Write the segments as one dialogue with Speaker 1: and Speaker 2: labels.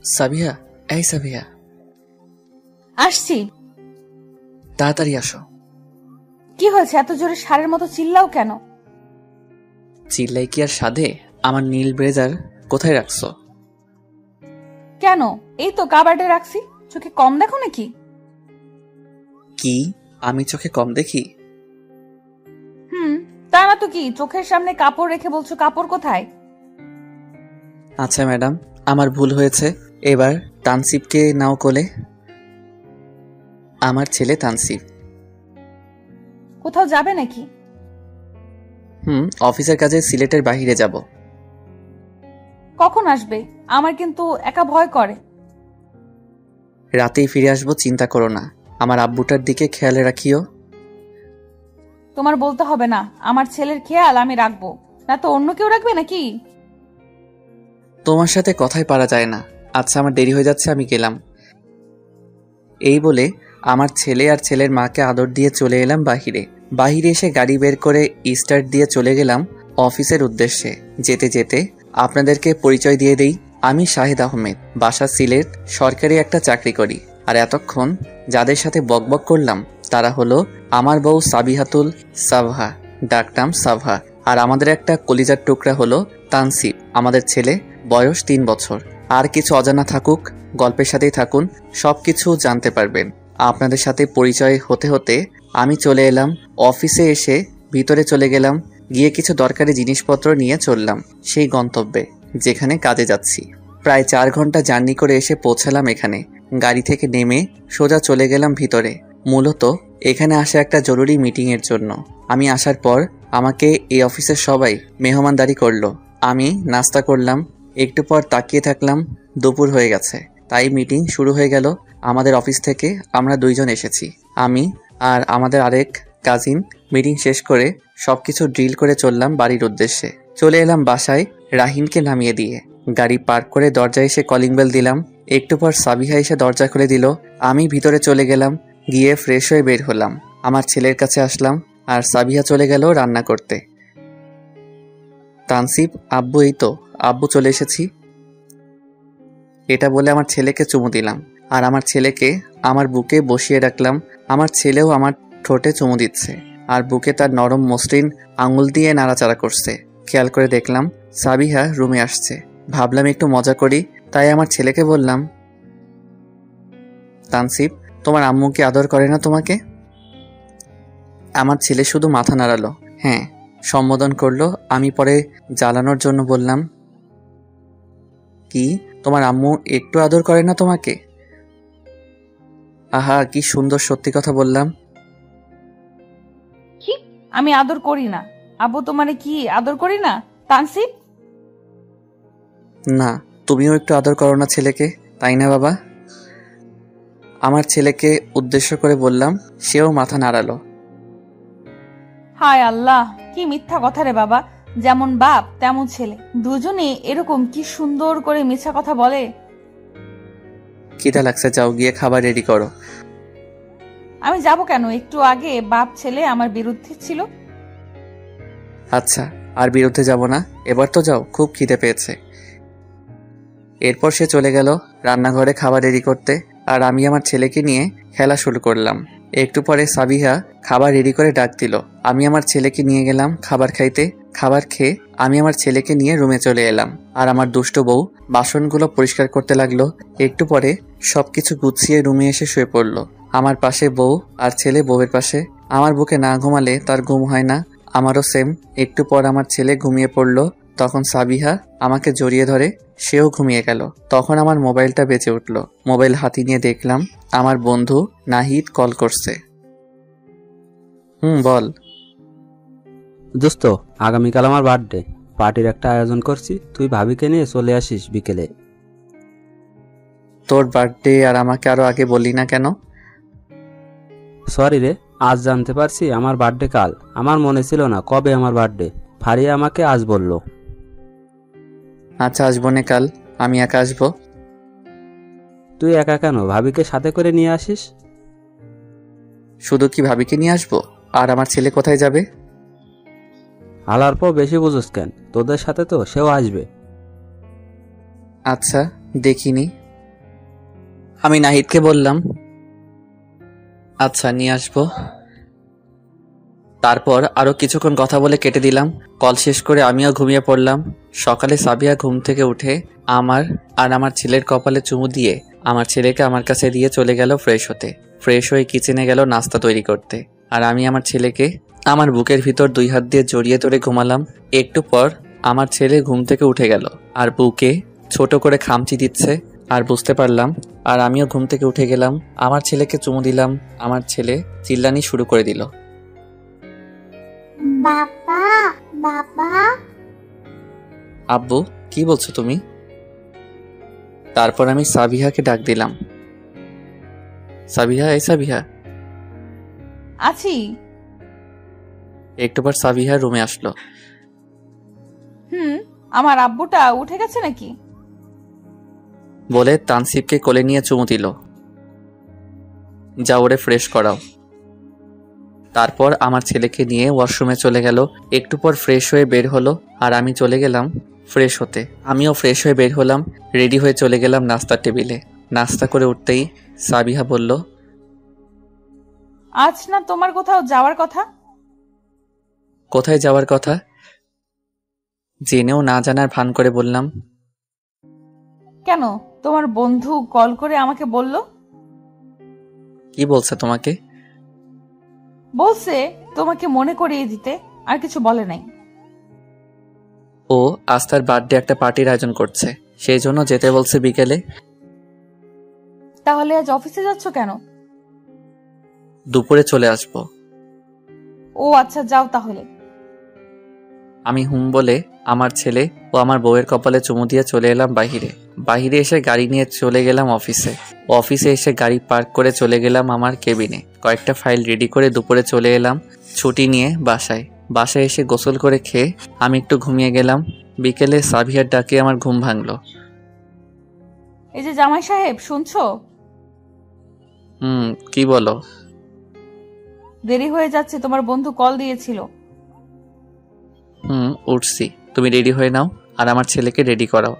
Speaker 1: সাবিহা, এই সাবিহা,
Speaker 2: আসছি।
Speaker 1: তাড়াতাড়ি আসো।
Speaker 2: কি হয়েছে? এত জোরে ষাঁড়ের মতো চিল্লাও কেন?
Speaker 1: চিল্লাই কি আর সাধে? আমার নীল ব্লেজার কোথায় রাখছো?
Speaker 2: কেন? এই তো কাবার্ডে রাখছি। চোখে কম দেখো নাকি?
Speaker 1: কি আমি চোখে কম দেখি?
Speaker 2: তা না তো কি, চোখের সামনে কাপড় রেখে বলছো কাপড় কোথায়?
Speaker 1: আচ্ছা ম্যাডাম, আমার ভুল হয়েছে। এবার তানসিবকে নাও কোলে। আমার ছেলে তানসিব।
Speaker 2: কোথাও যাবে নাকি?
Speaker 1: অফিসের কাজে সিলেটের বাইরে যাব।
Speaker 2: কখন আসবে? আমার কিন্তু একা ভয় করে।
Speaker 1: রাতেই ফিরে আসবো, চিন্তা করো না। আমার আব্বুটার দিকে খেয়াল রাখিও।
Speaker 2: তোমার বলতে হবে না, আমার ছেলের খেয়াল আমি রাখবো। না তো অন্য কেউ রাখবে নাকি?
Speaker 1: তোমার সাথে কথাই পারা যায় না। আচ্ছা, আমার দেরি হয়ে যাচ্ছে, আমি গেলাম। এই বলে আমার ছেলে আর ছেলের মাকে আদর দিয়ে চলে এলাম বাহিরে। বাহিরে এসে গাড়ি বের করে স্টার্ট দিয়ে চলে গেলাম অফিসের উদ্দেশ্যে। যেতে যেতে আপনাদেরকে পরিচয় দিয়ে দেই, আমি শাহিদ আহমেদ, বাসা সিলেট, সরকারি একটা চাকরি করি। আর এতক্ষণ যাদের সাথে বকবক করলাম তারা হলো আমার বউ সাবিহাতুল সাভা, ডাকনাম সাভা। আর আমাদের একটা কলিজার টুকরা হলো তানসিব, আমাদের ছেলে, বয়স 3 বছর। আর কিছু অজানা থাকুক, গল্পের সাথেই থাকুন, সবকিছু জানতে পারবেন। আপনাদের সাথে পরিচয় হতে হতে আমি চলে এলাম অফিসে। এসে ভিতরে চলে গেলাম, গিয়ে কিছু দরকারি জিনিসপত্র নিয়ে চললাম সেই গন্তব্যে যেখানে কাজে যাচ্ছি। প্রায় 4 ঘন্টা জার্নি করে এসে পৌঁছালাম এখানে। গাড়ি থেকে নেমে সোজা চলে গেলাম ভিতরে। মূলত এখানে আসা একটা জরুরি মিটিংয়ের জন্য। আমি আসার পর আমাকে এই অফিসের সবাই মেহমানদারি করলো। আমি নাস্তা করলাম, একটু পর তাকিয়ে থাকলাম, দুপুর হয়ে গেছে। তাই মিটিং শুরু হয়ে গেল। আমাদের অফিস থেকে আমরা 2 জন এসেছি, আমি আর আমাদের আরেক কাজিন। মিটিং শেষ করে সবকিছু ড্রিল করে চললাম বাড়ির উদ্দেশ্যে। চলে এলাম বাসায় রাহিনকে নামিয়ে দিয়ে। গাড়ি পার্ক করে দরজায় এসে কলিং বেল দিলাম। একটু পর সাবিহা এসে দরজা খুলে দিল। আমি ভিতরে চলে গেলাম, গিয়ে ফ্রেশ হয়ে বের হলাম। আমার ছেলের কাছে আসলাম আর সাবিহা চলে গেল রান্না করতে। তানসিব, আব্বু, এই তো আব্বু চলে এসেছি। এটা বলে আমার ছেলেকে চুমু দিলাম আর আমার ছেলেকে আমার বুকে বসিয়ে রাখলাম। আমার ছেলেও আমার ঠোঁটে চুমু দিচ্ছে আর বুকে তার নরম মসৃণ আঙুল দিয়ে নাড়াচাড়া করছে। খেয়াল করে দেখলাম সাবিহা রুমে আসছে। ভাবলাম একটু মজা করি, তাই আমার ছেলেকে বললাম, তানসিব, তোমার আম্মু কি আদর করে না তোমাকে? আমার ছেলে শুধু মাথা নাড়ালো, হ্যাঁ সম্বোধন করলো। আমি পরে জ্বালানোর জন্য বললাম, কি তোমার আম্মু একটু আদর করে না তোমাকে? আহা, কি সুন্দর সত্যি কথা বললাম।
Speaker 2: কি? আমি আদর করি না? আব্বু তোমারে কি আদর করি না তানসিব?
Speaker 1: না, তুমিও একটু আদর করো না ছেলেকে, তাই না বাবা? আমার ছেলেকে উদ্দেশ্য করে বললাম, সেও মাথা নাড়ালো।
Speaker 2: হায় আল্লাহ, কি মিথ্যা কথা রে বাবা! যেমন বাপ তেমন ছেলে, দুজনে এরকম কি সুন্দর করে মিথ্যা কথা বলে।
Speaker 1: খিদা লাগছে, যাও গিয়ে খাবার রেডি করো।
Speaker 2: আমি যাব কেন? একটু আগে বাপ ছেলে আমার বিরুদ্ধে ছিল।
Speaker 1: আচ্ছা, আর বিরুদ্ধে যাব না, এবার তো যাও, খুব খিদে পেয়েছে। এরপর সে চলে গেল রান্নাঘরে খাবার রেডি করতে আর আমি আমার ছেলেকে নিয়ে খেলা শুরু করলাম। একটু পরে সাবিহা খাবার রেডি করে ডাক দিল। আমি আমার ছেলেকে নিয়ে গেলাম খাবার খাইতে। খাবার খেয়ে আমি আমার ছেলেকে নিয়ে রুমে চলে এলাম আর আমার দুষ্ট বউ বাসনগুলো পরিষ্কার করতে লাগলো। একটু পরে সবকিছু গুছিয়ে রুমে এসে শুয়ে পড়ল। আমার পাশে বউ আর ছেলে বউয়ের পাশে। আমার বুকে না ঘুমালে তার ঘুম হয় না, আমারও সেম। একটু পর আমার ছেলে ঘুমিয়ে পড়ল। তখন সাবিহা আমাকে জড়িয়ে ধরে, সেও ঘুমিয়ে গেল। তখন আমার মোবাইলটা বেজে উঠল। মোবাইল হাতে নিয়ে দেখলাম আমার বন্ধু নাহিদ কল করছে। বল।
Speaker 3: দোস্ত, আগামীকাল আমার বার্থডে, পার্টির একটা আয়োজন করছি, তুই ভাবিকে নিয়ে চলে আসিস বিকেলে।
Speaker 1: তোর বার্থডে আর আমাকে আরো আগে বললি না কেন?
Speaker 3: সরি রে, আজ জানতে পারছি আমার বার্থডে কাল। আমার মনে ছিল না কবে আমার বার্থডে। ফারিয়া আমাকে আজ বলল।
Speaker 1: আচ্ছা, আসবো না কাল, আমি একা আসবো।
Speaker 3: তুই একা কেন? ভাবিকে সাথে করে নিয়ে আসিস।
Speaker 1: শুধু কি ভাবিকে নিয়ে আসবো? আর আমার ছেলে কোথায় যাবে?
Speaker 3: আলার পর বেশি বুঝোস কেন, তোদের সাথে তো সেও আসবে।
Speaker 1: আচ্ছা, দেখিনি, আমি নাহিদকে বললাম, আচ্ছা নিয়ে আসবো। তারপর আরো কিছুক্ষণ কথা বলে কেটে দিলাম। কল শেষ করে আমিও ঘুমিয়ে পড়লাম। সকালে সাবিয়া ঘুম থেকে উঠে আমার আর আমার ছেলের কপালে চুমু দিয়ে আমার ছেলেকে আমার কাছে দিয়ে চলে গেল ফ্রেশ হতে। ফ্রেশ হয়ে কিচেনে গেল নাস্তা তৈরি করতে, আর আমি আমার ছেলেকে আমার বুকের ভিতর 2 হাত দিয়ে জড়িয়ে ধরে ঘুমালাম। একটু পর আমার ছেলে ঘুম থেকে উঠে গেল আর বুকে ছোট করে খামচি দিচ্ছে, আর বুঝতে পারলাম। আর আমিও ঘুম থেকে উঠে গেলাম, আমার ছেলেকে চুমু দিলাম। আমার ছেলে চিল্লানি শুরু করে দিল,
Speaker 4: বাবা বাবা।
Speaker 1: আব্বু কি বলছো তুমি? তারপর আমি সাবিহাকে ডাক দিলাম, সাবিহা, এই সাবিহা।
Speaker 2: আছি।
Speaker 1: একটু পর সাবিহা রুমে আসলো।
Speaker 2: আমার আব্বুটা উঠে গেছে নাকি?
Speaker 1: বলে তানসিবকে কোলে নিয়ে চুমু দিল, যা ওরে ফ্রেশ করাও। তারপর আমার ছেলেকে নিয়ে ওয়াশরুমে চলে গেল। একটু পর ফ্রেশ হয়ে বের হলো, আর আমি চলে গেলাম ফ্রেশ হতে। আমিও ফ্রেশ হয়ে বের হলাম, রেডি হয়ে চলে গেলাম নাস্তার টেবিলে। নাস্তা করে উঠতেই সাবিহা বলল,
Speaker 2: আজ না তোমার কোথাও যাওয়ার কথা?
Speaker 1: কোথায় যাওয়ার কথা? জেনেও না জানার ভান করে বললাম,
Speaker 2: কেন, তোমার বন্ধু কল করে আমাকে বলল।
Speaker 1: কি বলছে তোমাকে?
Speaker 2: বলছে তোমাকে মনে করিয়ে দিতে, আর কিছু বলে নাই।
Speaker 1: ও আজ তার বার্থডে একটা পার্টির আয়োজন করছে, সেই জন্য যেতে বলছে বিকেলে।
Speaker 2: তাহলে আজ অফিসে যাচ্ছ কেন?
Speaker 1: দুপুরে চলে আসবো।
Speaker 2: ও আচ্ছা, যাও তাহলে।
Speaker 1: আমি হুম বলে আমার ছেলে ও আমার বউয়ের কপালে চুমু দিয়ে চলে এলাম বাহিরে। বাহিরে এসে গাড়ি নিয়ে চলে গেলাম অফিসে। অফিসে এসে গাড়ি পার্ক করে চলে গেলাম আমার কেবিনে। কয়েকটা ফাইল রেডি করে দুপুরে চলে এলাম ছুটি নিয়ে বাসায়। বাসায় এসে গোসল করে খেয়ে আমি একটু ঘুমিয়ে গেলাম। বিকেলে সাবিহার ডাকে আমার ঘুম ভাঙলো।
Speaker 2: এই যে জামাই সাহেব, শুনছো?
Speaker 1: কি বলো?
Speaker 2: দেরি হয়ে যাচ্ছে, তোমার বন্ধু কল দিয়েছিল।
Speaker 1: উঠছি, তুমি রেডি হয়ে নাও আর আমার ছেলেকে রেডি করাও।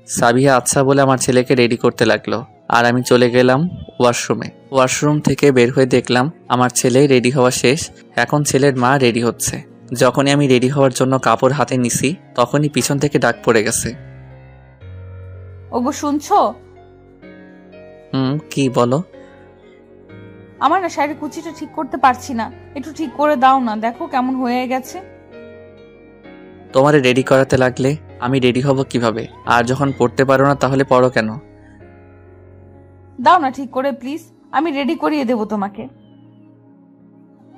Speaker 1: সাবিহা আচ্ছা বলে আমার ছেলেকে রেডি করতে লাগলো, আর আমি চলে গেলাম ওয়াশরুমে। ওয়াশরুম থেকে বের হয়ে দেখলাম আমার ছেলে রেডি হওয়া শেষ। এখন ছেলের মা রেডি হচ্ছে। যখনই আমি রেডি হওয়ার জন্য কাপড় হাতে নিছি, তখনই পিছন থেকে ডাক পড়ে গেছে।
Speaker 2: ওগো শুনছো?
Speaker 1: কি বলো?
Speaker 2: আমার না শাড়ির কুচিটা ঠিক করতে পারছি না, একটু ঠিক করে দাও না, দেখো কেমন হয়ে গেছে।
Speaker 1: তোমারে রেডি করাতে লাগলে আমি রেডি হব কিভাবে? আর যখন পড়তে পারো না তাহলে পড়ো কেন?
Speaker 2: দাও না ঠিক করে প্লিজ, আমি রেডি করিয়ে দেবো তোমাকে।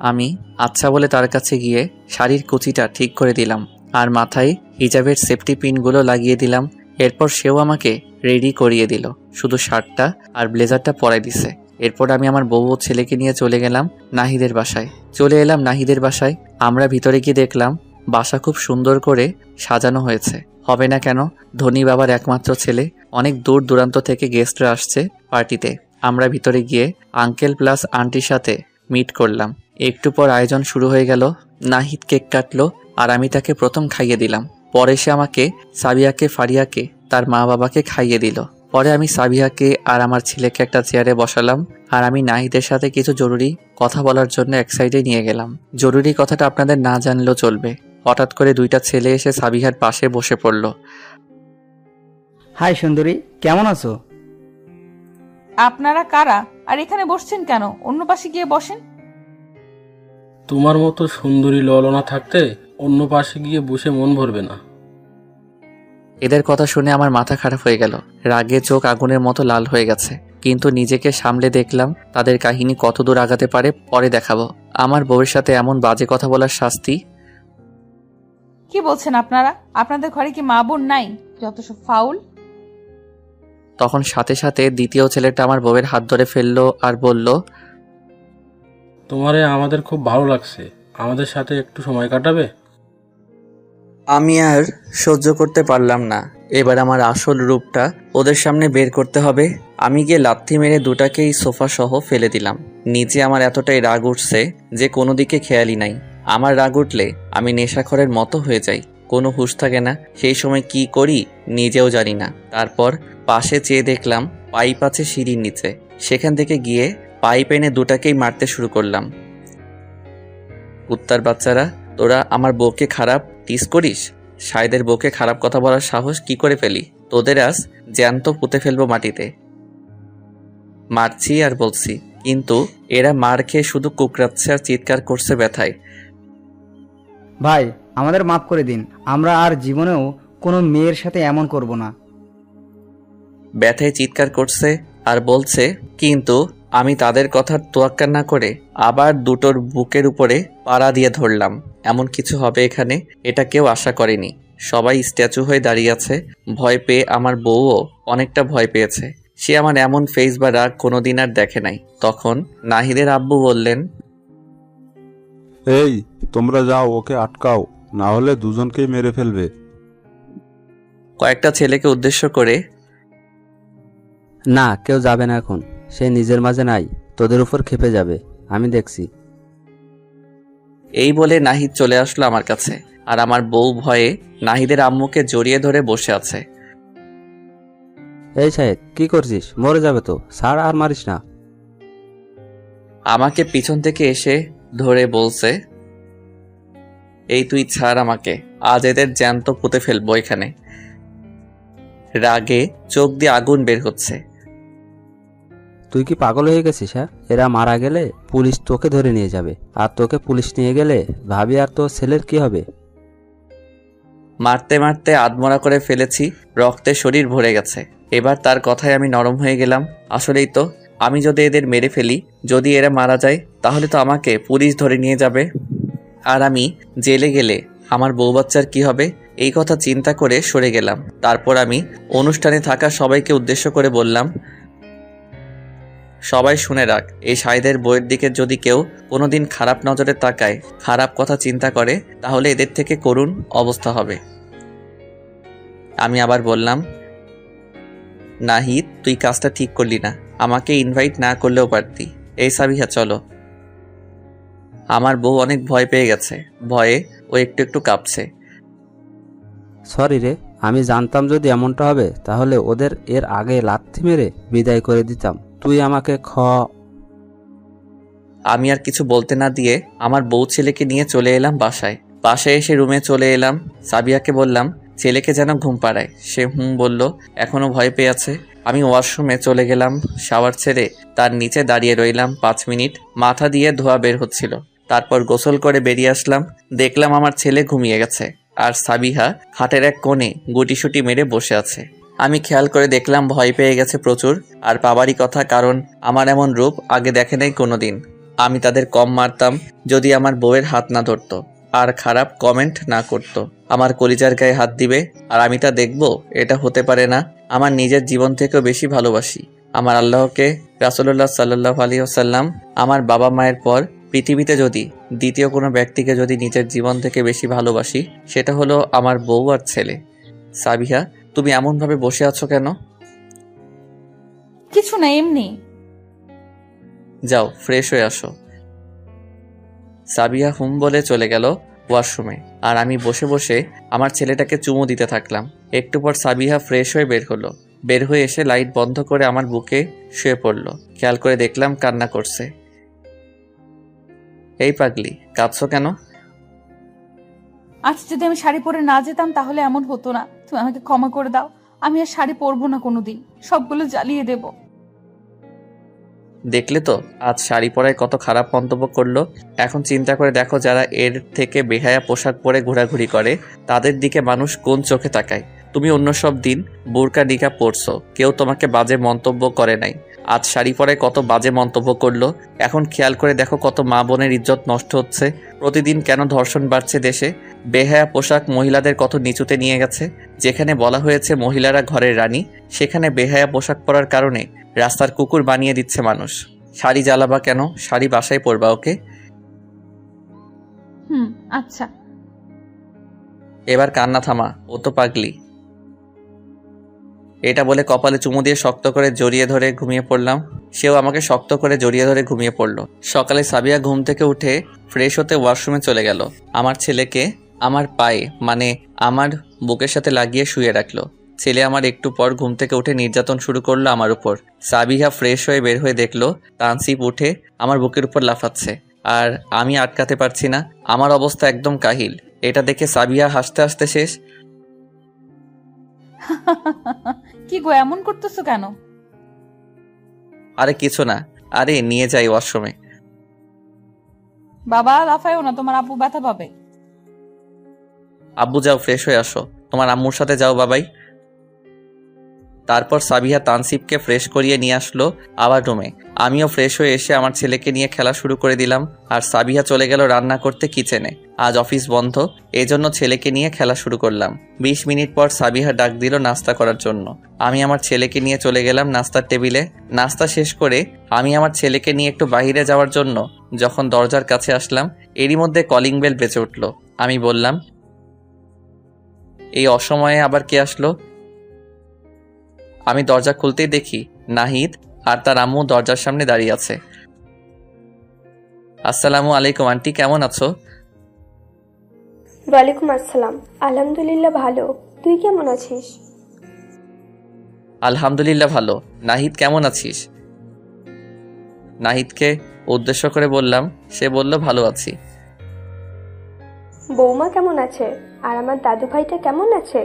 Speaker 1: আমি আচ্ছা বলে তার কাছে গিয়ে শাড়ির কুচিটা ঠিক করে দিলাম, আর মাথায় হিজাবের সেফটি পিনগুলো লাগিয়ে দিলাম। এরপর সেও আমাকে রেডি করিয়ে দিল, শুধু শার্টটা আর ব্লেজারটা পরাই দিছে। এরপর আমি আমার বউ ও ছেলেকে নিয়ে চলে গেলাম নাহিদের বাসায়। চলে এলাম নাহিদের বাসায়। আমরা ভিতরে গিয়ে দেখলাম বাসা খুব সুন্দর করে সাজানো হয়েছে। হবে না কেন, ধনী বাবার একমাত্র ছেলে। অনেক দূর দূরান্ত থেকে গেস্টরা আসছে পার্টিতে। আমরা ভিতরে গিয়ে আঙ্কেল প্লাস আন্টির সাথে মিট করলাম। একটু পর আয়োজন শুরু হয়ে গেল। নাহিদ কেক কাটলো, আর আমি তাকে প্রথম খাইয়ে দিলাম। পরে সে আমাকে, সাবিয়াকে, ফারিয়াকে, তার মা বাবাকে খাইয়ে দিল। পরে আমি সাবিয়াকে আর আমার ছেলেকে একটা চেয়ারে বসালাম, আর আমি নাহিদের সাথে কিছু জরুরি কথা বলার জন্য এক সাইডে নিয়ে গেলাম। জরুরি কথাটা আপনাদের না জানলেও চলবে। হঠাৎ করে 2টা ছেলে এসে সাবিহার পাশে বসে পড়ল।
Speaker 5: হাই সুন্দরী, কেমন আছো?
Speaker 2: আপনারা কারা, আর এখানে বসছেন কেন? অন্য পাশে গিয়ে বসেন।
Speaker 6: তোমার মতো সুন্দরী ললনা থাকতে অন্য পাশে গিয়ে বসে মন ভরবে না।
Speaker 1: এদের কথা শুনে আমার মাথা খারাপ হয়ে গেল। রাগে চোখ আগুনের মতো লাল হয়ে গেছে। কিন্তু নিজেকে সামলে দেখলাম তাদের কাহিনী কত দূর আগাতে পারে পরে দেখাবো। আমার বউয়ের সাথে এমন বাজে কথা বলার শাস্তি।
Speaker 2: কি বলছেন আপনারা? আপনাদের ঘরে কি মা বোন নাই? যত সব ফাউল।
Speaker 1: তখন সাথে সাথে দ্বিতীয় ছেলেটা আমার বউয়ের হাত ধরে ফেললো আর বলল,
Speaker 6: তোমারে আমাদের খুব ভালো লাগছে, আমাদের সাথে একটু সময় কাটাবে?
Speaker 1: আমি আর সহ্য করতে পারলাম না। এবার আমার আসল রূপটা ওদের সামনে বের করতে হবে। আমি গিয়ে লাথি মেরে 2টাকেই সোফা সহ ফেলে দিলাম। নিচে আমার এতটাই রাগ উঠছে যে কোনো দিকে খেয়ালই নাই। আমার রাগ উঠলে আমি নেশাখরের মতো হয়ে যাই। কোনো হুঁশ থাকে না। সেই সময় কি করি নিজেও জানি না। তারপর পাশে চেয়ে দেখলাম পাইপ আছে সিঁড়ির নিচে। সেখান থেকে গিয়ে পাইপ এনে দুটাকেই মারতে শুরু করলাম। কুত্তার বাচ্চারা, তোরা আমার বউকে খারাপ টিস করিস? সাইদের বউকে খারাপ কথা বলার সাহস কি করে পেলি? তোদের আজ জ্যান্ত পুঁতে ফেলবো মাটিতে। মারছি আর বলছি, কিন্তু এরা মার খেয়ে শুধু কুকরাচ্ছে আর চিৎকার করছে ব্যথায়।
Speaker 5: ভাই, আমাদের মাফ করে দিন। আমরা আর জীবনেও কোনো মেয়ের সাথে এমন করব না।
Speaker 1: ব্যথায় চিৎকার করছে আর বলছে, কিন্তু আমি তাদের কথার তোয়াক্কা না করে আবার দুটোর বুকের উপরে পাড়া দিয়ে ধরলাম। এমন কিছু হবে এখানে, এটা কেউ আশা করেনি। সবাই স্ট্যাচু হয়ে দাঁড়িয়ে আছে। ভয় পেয়ে আমার বউও অনেকটা ভয় পেয়েছে। সে আমার এমন ফেস বা রাগ কোনোদিন আর দেখে নাই। তখন নাহিদের আব্বু বললেন,
Speaker 7: এই তোমরা যাও, ওকে আটকাও, না হলে দুজনকেই মেরে ফেলবে।
Speaker 1: কয়েকটা ছেলেকে উদ্দেশ্য করে,
Speaker 3: না, কেউ যাবে না এখন। সে নিজের মাঝে নাই, তোদের উপর খেপে যাবে, আমি দেখছি।
Speaker 1: এই বলে নাহিদ চলে আসলো আমার কাছে। আর আমার বউ ভয়ে নাহিদের আম্মুকে জড়িয়ে ধরে বসে আছে।
Speaker 3: এই শাহেদ, কি করছিস? মরে যাবে তো, ছাড় আর মারিস না।
Speaker 1: আমাকে পিছন থেকে এসে ধরে বলছে, এই তুই ছাড় আমাকে, আজ এদের জ্যান্ত পুঁতে ফেলবো এখানে। রাগে চোখ দিয়ে আগুন বের হচ্ছে।
Speaker 3: তুই কি পাগল হয়ে গেছিস? হ্যাঁ, এরা মারা গেলে পুলিশ তোকে ধরে নিয়ে যাবে, আর তোকে পুলিশ নিয়ে গেলে ভাবি আর তোর ছেলের কি হবে?
Speaker 1: মারতে মারতে আধমরা করে ফেলেছি, রক্তে শরীর ভরে গেছে। এবার তার কথায় আমি নরম হয়ে গেলাম। আসলেই তো, আমি যদি এদের মেরে ফেলি, যদি এরা মারা যায়, তাহলে তো আমাকে পুলিশ ধরে নিয়ে যাবে। আর আমি জেলে গেলে আমার বউ বাচ্চার কি হবে? এই কথা চিন্তা করে সরে গেলাম। তারপর আমি অনুষ্ঠানে থাকা সবাইকে উদ্দেশ্য করে বললাম, সবাই শুনে রাখ, এই সাইদের বইয়ের দিকে যদি কেউ কোনোদিন খারাপ নজরে তাকায়, খারাপ কথা চিন্তা করে, তাহলে এদের থেকে করুণ অবস্থা হবে। আমি আবার বললাম, নাহিদ, তুই কাজটা ঠিক করলি না। আমাকে ইনভাইট না করলেও পারতি। এই সাবিহা, চলো। আমার বউ অনেক ভয় পেয়ে গেছে। ভয়ে ও একটু একটু কাঁপছে।
Speaker 3: সরি রে, আমি জানতাম যদি এমনটা হবে তাহলে ওদের এর আগে লাথি মেরে বিদায় করে দিতাম। তুই আমাকে
Speaker 1: আমি আর কিছু বলতে না দিয়ে আমার বউ ছেলেকে নিয়ে চলে এলাম বাসায়। বাসায় এসে রুমে চলে এলাম। সাবিয়াকে বললাম ছেলেকে যেন ঘুম পাড়ায়। সে বলল, এখনো ভয় পেয়ে আছে। আমি ওয়াশরুমে চলে গেলাম। শাওয়ার ছেড়ে তার নিচে দাঁড়িয়ে রইলাম 5 মিনিট। মাথা দিয়ে ধোয়া বের হচ্ছিল। তারপর গোসল করে বেরিয়ে আসলাম। দেখলাম আমার ছেলে ঘুমিয়ে গেছে, আর সাবিহা খাটের এক কোণে গুটিসুটি মেরে বসে আছে। আমি খেয়াল করে দেখলাম ভয় পেয়ে গেছে প্রচুর, আর পাবারই কথা, কারণ আমার এমন রূপ আগে দেখে নাই কোনোদিন। আমি তাদের কম মারতাম যদি আমার বউয়ের হাত না ধরতো আর খারাপ কমেন্ট না করত। আমার কলিজার গায়ে হাত দিবে আর আমি তা দেখব? এটা হতে পারে না। আমার নিজের জীবন থেকেও বেশি ভালোবাসি আমার আল্লাহকে, রাসূলুল্লাহ সাল্লাল্লাহু আলাইহি ওয়াসাল্লাম। আমার বাবা মায়ের পর পৃথিবীতে যদি দ্বিতীয় কোনো ব্যক্তিকে যদি নিজের জীবন থেকে বেশি ভালোবাসি, সেটা হলো আমার বউ আর ছেলে। সাবিহা, তুমি এমনভাবে বসে আছো কেন?
Speaker 2: কিছু না, এমনি।
Speaker 1: যাও ফ্রেশ হয়ে আসো। সাবিহা বলে চলে গেল ওয়াশরুমে, আর আমি বসে বসে আমার ছেলেটাকে চুমু দিতে থাকলাম। একটু পর সাবিহা ফ্রেশ হয়ে বের হলো। বের হয়ে এসে লাইট বন্ধ করে আমার বুকে শুয়ে পড়লো। খেয়াল করে দেখলাম কান্না করছে। এই পাগলি, কাঁদছো কেন?
Speaker 2: আজ যদি আমি শাড়ি পরে না যেতাম তাহলে এমন হতো না। তুমি আমাকে ক্ষমা করে দাও। আমি আর শাড়ি পরবো না কোনোদিন। সবগুলো জ্বালিয়ে দেব।
Speaker 1: দেখলে তো আজ শাড়ি পরায় কত খারাপ মন্তব্য করলো। এখন চিন্তা করে দেখো, যারা এর থেকে বেহায়া পোশাক পরে ঘোরাঘুরি করে তাদের দিকে মানুষ কোন চোখে তাকায়। তুমি অন্য সব দিন বোরকা নিকাব পরছো, কেউ তোমাকে বাজে মন্তব্য করে নাই। আজ শাড়ি পরায় কত বাজে মন্তব্য করলো। এখন খেয়াল করে দেখো কত মা বোনের ইজ্জত নষ্ট হচ্ছে। প্রতিদিন কেন ধর্ষণ বাড়ছে দেশে। বেহায়া পোশাক মহিলাদের কত নিচুতে নিয়ে গেছে। যেখানে বলা হয়েছে মহিলারা ঘরের রানী, সেখানে বেহায়া পোশাক পরার কারণে রাস্তার কুকুর বানিয়ে দিচ্ছে মানুষ। শাড়ি জ্বালাবা কেন? শাড়ি বাসায় পরবা, ওকে?
Speaker 2: আচ্ছা।
Speaker 1: এবার কান্না থামা, ও তো পাগলি। এটা বলে কপালে চুমু দিয়ে শক্ত করে জড়িয়ে ধরে ঘুমিয়ে পড়লাম। সেও আমাকে শক্ত করে জড়িয়ে ধরে ঘুমিয়ে পড়লো। সকালে সাবিয়া ঘুম থেকে উঠে ফ্রেশ হতে ওয়াশরুমে চলে গেল। আমার ছেলেকে আমার পায়ে মানে আমার বুকের সাথে লাগিয়ে শুয়ে রাখলো। ছেলে আমার একটু পর ঘুম থেকে উঠে নির্যাতন শুরু করলো আমার উপর। সাবিহা ফ্রেশ হয়ে বের হয়ে দেখলো তানসিফ উঠে আমার বুকের উপর লাফাচ্ছে, আর আমি আটকাতে পারছি না। আমার অবস্থা একদম কাহিল। এটা দেখে সাবিহা হাসতে হাসতে শেষ।
Speaker 2: কি গো এমন করতেছো কেন?
Speaker 1: আরে কিছু না, আরে নিয়ে যাই ওয়াশরুমে।
Speaker 2: বাবা লাফায়ও না, তোমার আপু ব্যথা পাবে।
Speaker 1: আব্বু যাও ফ্রেশ হয়ে আসো, তোমার আম্মুর সাথে যাও বাবাই। তারপর সাবিহা তানসিফকে ফ্রেশ করিয়ে নিয়ে আসলো আবার রুমে। আমিও ফ্রেশ হয়ে এসে আমার ছেলেকে নিয়ে খেলা শুরু করে দিলাম, আর সাবিহা চলে গেল রান্না করতে কিচেনে। আজ অফিস বন্ধ, এজন্য ছেলেকে নিয়ে খেলা শুরু করলাম। 20 মিনিট পর সাবিহা ডাক দিল নাস্তা করার জন্য। আমি আমার ছেলেকে নিয়ে চলে গেলাম নাস্তার টেবিলে। নাস্তা শেষ করে আমি আমার ছেলেকে নিয়ে একটু বাইরে যাওয়ার জন্য যখন দরজার কাছে আসলাম, এরই মধ্যে কলিং বেল বেজে উঠল। আমি বললাম, এই অসময়ে আবার কে আসলো? আমি দরজা খুলতেই দেখি নাহিদ আর তার আম্মু দরজার সামনে দাঁড়িয়ে আছে। আসসালামু আলাইকুম আন্টি, কেমন আছো?
Speaker 4: ওয়ালাইকুম আসসালাম। আলহামদুলিল্লাহ ভালো, তুই কেমন আছিস?
Speaker 1: আলহামদুলিল্লাহ ভালো। নাহিদ কেমন আছিস? নাহিদকে উদ্দেশ্য করে বললাম। সে বলল, ভালো আছি।
Speaker 4: বৌমা কেমন আছে? আর আমার দাদু ভাইটা কেমন আছে?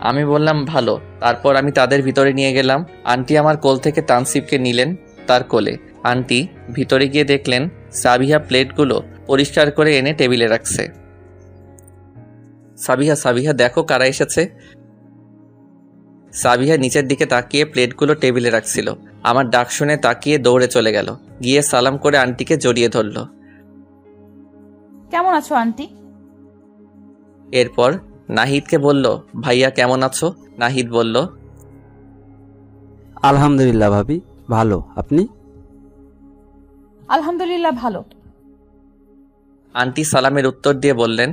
Speaker 1: আমি বললাম ভালো। তারপর আমি তাদের ভিতরে নিয়ে গেলাম। আন্টি আমার কোল থেকে তানসিফকে নিলেন তার কোলে। আন্টি ভিতরে গিয়ে দেখলেন সাবিহা প্লেটগুলো পরিষ্কার করে এনে টেবিলে রাখছে। সাবিহা সাবিহা দেখো কারা এসেছে। সাবিহা নিচের দিকে তাকিয়ে প্লেটগুলো টেবিলে রাখছিল। আমার ডাক শুনে তাকিয়ে দৌড়ে চলে গেল, গিয়ে সালাম করে আন্টিকে জড়িয়ে ধরল।
Speaker 2: কেমন আছো আন্টি?
Speaker 1: এরপর নাহিদকে বলল, ভাইয়া কেমন আছো? নাহিদ বলল,
Speaker 3: আলহামদুলিল্লাহ ভাবি, ভালো। আপনি?
Speaker 2: আলহামদুলিল্লাহ ভালো।
Speaker 1: আন্টি সালামের উত্তর দিয়ে বললেন,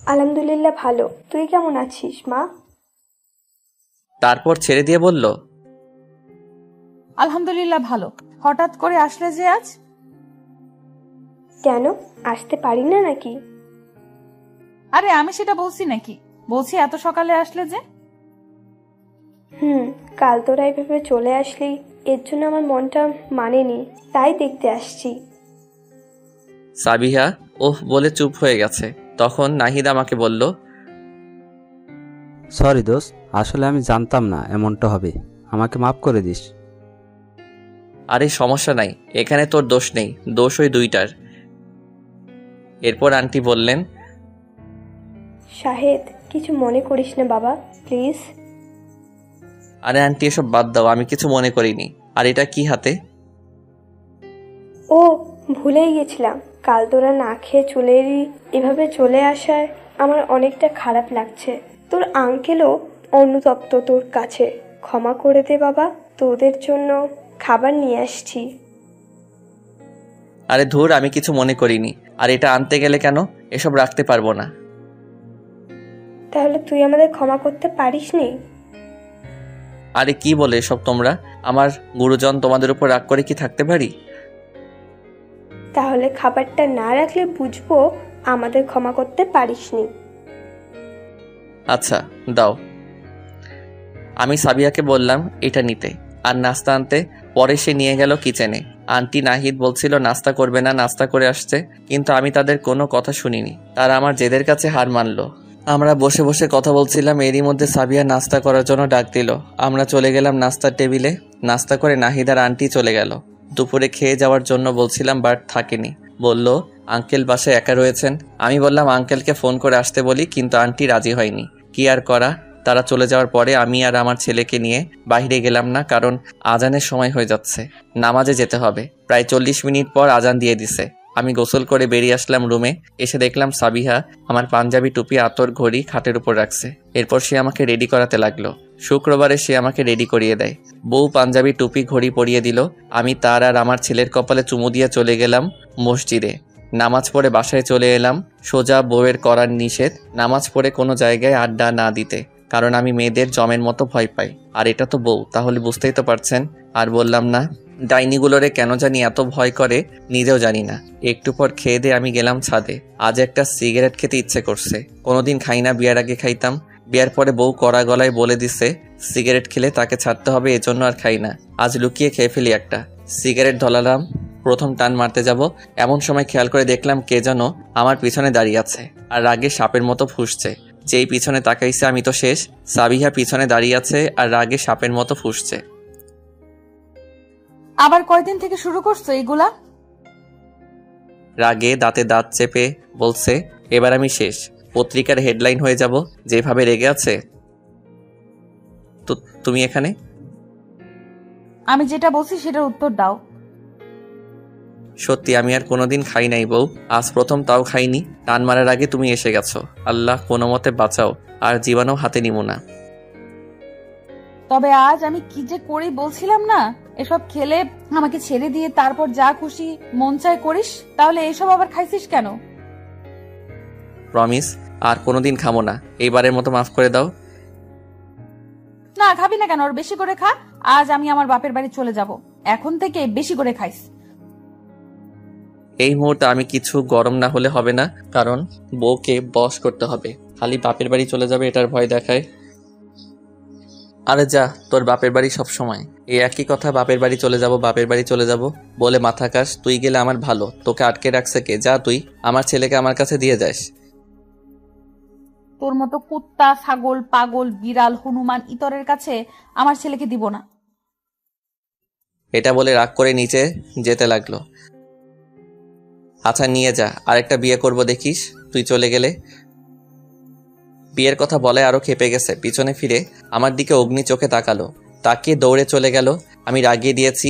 Speaker 4: আলহামদুলিল্লাহ ভালো, তুই কেমন আছিস মা?
Speaker 1: তারপর ছেড়ে দিয়ে বলল,
Speaker 2: আলহামদুলিল্লাহ ভালো। হঠাৎ করে আসলে যে আজ?
Speaker 4: কেন, আসতে পারি না নাকি?
Speaker 2: আরে আমি সেটা বলছি নাকি, বলছি এত সকালে আসলে যে।
Speaker 4: কাল তোরা এভাবে চলে আসলি, এর জন্য আমার মনটা মানেনি, তাই দেখতে আসছি।
Speaker 1: সাবিহা ওহ বলে চুপ হয়ে গেছে। তখন নাহিদ আমাকে বলল,
Speaker 3: সরি দোস্ত, আসলে আমি জানতাম না এমনটা হবে, আমাকে মাফ করে দিস।
Speaker 1: আরে সমস্যা নাই, এখানে তোর দোষ নেই, দোষ ওই দুইটার। এরপর আন্টি বললেন,
Speaker 4: শাহেদ, কিছু মনে করিস না বাবা, প্লিজ।
Speaker 1: আরে আন্টি এসব বাদ দাও, আমি কিছু মনে করিনি। আর এটা কি হাতে?
Speaker 4: ও, ভুলেই গেছিলাম, কাল তোরা না খেয়ে চলে এলি, এভাবে চলে আসায় আমার অনেকটা খারাপ লাগছে। তোর আঙ্কেলও অনুতপ্ত তোর কাছে, ক্ষমা করে দে বাবা, তোদের জন্য খাবার নিয়ে আসছি।
Speaker 1: আরে ধুর, আমি কিছু মনে করিনি। আর এটা আনতে গেলে কেন? এসব রাখতে পারবো না।
Speaker 4: তাহলে তুই আমাদের ক্ষমা করতে পারিসনি?
Speaker 1: আরে কি বলে এসব তোমরা? আমার গুরুজন তোমাদের উপর রাগ করে কি থাকতে পারি?
Speaker 4: তাহলে খাবারটা না রাখলে বুঝবো আমাদের ক্ষমা করতে পারিসনি।
Speaker 1: আচ্ছা দাও। আমি সাবিয়াকে বললাম এটা নিতে আর নাস্তা আনতে। পরে সে নিয়ে গেল কিচেনে। আন্টি নাহিদ বলছিল নাস্তা করবে না, নাস্তা করে আসছে, কিন্তু আমি তাদের কোনো কথা শুনিনি। তারা আমার জেদের কাছে হার মানলো। আমরা বসে বসে কথা বলছিলাম, এরই মধ্যে সাবিয়া নাস্তা করার জন্য ডাক দিল। আমরা চলে গেলাম নাস্তার টেবিলে। নাস্তা করে নাহিদ আর আন্টি চলে গেল। দুপুরে খেয়ে যাওয়ার জন্য বলছিলাম, বাট থাকেনি। বলল আঙ্কেল বাসায় একা রয়েছেন। আমি বললাম আঙ্কেলকে ফোন করে আসতে বলি, কিন্তু আন্টি রাজি হয়নি। কি আর করা, তারা চলে যাওয়ার পরে আমি আর আমার ছেলেকে নিয়ে বাইরে গেলাম না, কারণ আজানের সময় হয়ে যাচ্ছে, নামাজে যেতে হবে। প্রায় 40 মিনিট পর আজান দিয়ে দিছে। আমি গোসল করে বেরিয়ে আসলাম রুমে। এসে দেখলাম সাবিহা আমার পাঞ্জাবি, টুপি, আতর, ঘড়ি খাটের উপর রাখছে। এরপর সে আমাকে রেডি করাতে লাগলো। শুক্রবারে সে আমাকে রেডি করিয়ে দেয়। বউ পাঞ্জাবি, টুপি, ঘড়ি পরিয়ে দিল। আমি তার আর আমার ছেলের কপালে চুমু দিয়ে চলে গেলাম মসজিদে। নামাজ পড়ে বাসায় চলে এলাম। সোজা বউয়ের করার নিষেধ নামাজ পড়ে কোনো জায়গায় আড্ডা না দিতে, কারণ আমি মেয়েদের জমের মতো ভয় পাই। আর এটা তো বউ, তাহলে বুঝতেই তো পারছেন। আর বললাম না, ডাইনিগুলোরে কেন জানি এত ভয় করে নিজেও জানি না। একটু পর খেয়ে দিয়ে আমি গেলাম ছাদে। আজ একটা সিগারেট খেতে ইচ্ছে করছে। কোনোদিন খাই না, বিয়ার আগে খাইতাম। বিয়ার পরে বউ কড়া গলায় বলে দিছে সিগারেট খেলে তাকে ছাড়তে হবে, এজন্য আর খাই না। আজ লুকিয়ে খেয়ে ফেলি একটা সিগারেট। ধরালাম, প্রথম টান মারতে যাব, এমন সময় খেয়াল করে দেখলাম কে যেন আমার পিছনে দাঁড়িয়ে আছে আর রাগে সাপের মতো ফুঁসছে। যেই পিছনে তাকাইছে আমি তো শেষ। সাবিহা পিছনে দাঁড়িয়ে আছে আর রাগে সাপের মতো ফুঁসছে।
Speaker 2: আবার কয়দিন থেকে শুরু করছো এগুলা?
Speaker 1: রাগে দাঁতে দাঁত চেপে বলছে, এবার আমি শেষ, পত্রিকার হেডলাইন হয়ে যাব। যেভাবে রেগে আছে। তো তুমি এখানে?
Speaker 2: আমি যেটা বলছি সেটার উত্তর দাও।
Speaker 1: সত্যি আমি আর কোনোদিন খাই নাই বউ, আজ প্রথম, তাও খাইনি। টান মারার আগে তুমি এসে গেছো। আল্লাহ কোনো মতে বাঁচাও, আর জীবাণু হাতে নিব না।
Speaker 2: তবে আজ আমি কি যে করি বলছিলাম না, এসব খেলে আমাকে ছেড়ে দিয়ে তারপর যা খুশি মন চায় করিস, তাহলে এসব আবার খাইছিস কেন?
Speaker 1: প্রমিস, আর কোনোদিন খাবো না। এইবারের মতো মাফ করে দাও।
Speaker 2: না খাবি না কেন? ওর বেশি করে খা। আজ আমি আমার বাপের বাড়ি চলে যাব, এখন থেকে বেশি করে খাইস।
Speaker 1: এই মুহূর্তে আমি কিছু গরম না হলে হবে না, কারণ বউকে বশ করতে হবে। খালি বাপের বাড়ি চলে যাবে এটার ভয় দেখায়। আরে যা, তোর বাপের বাড়ি সব সময় এই একই কথা, বাপের বাড়ি চলে যাব, বাপের বাড়ি চলে যাব বলে মাথা কাশ। তুই গেলে আমার ভালো, তোকে আটকে রাখছে কে? যা তুই, আমার ছেলেকে আমার কাছে দিয়ে যাস।
Speaker 2: তোর মতো কুত্তা, ছাগল, পাগল, বিড়াল, হনুমান ইতরের কাছে আমার ছেলেকে দিব না।
Speaker 1: এটা বলে রাগ করে নিচে যেতে লাগলো। আচ্ছা নিয়ে যা, আরেকটা বিয়ে করব দেখিস তুই চলে গেলে। বিয়ের কথা বলে আরো খেপে গেছে। পিছনে ফিরে আমার দিকে অগ্নি চোখে তাকালো, তাকিয়ে দৌড়ে চলে গেল। আমি রাগিয়ে দিয়েছি।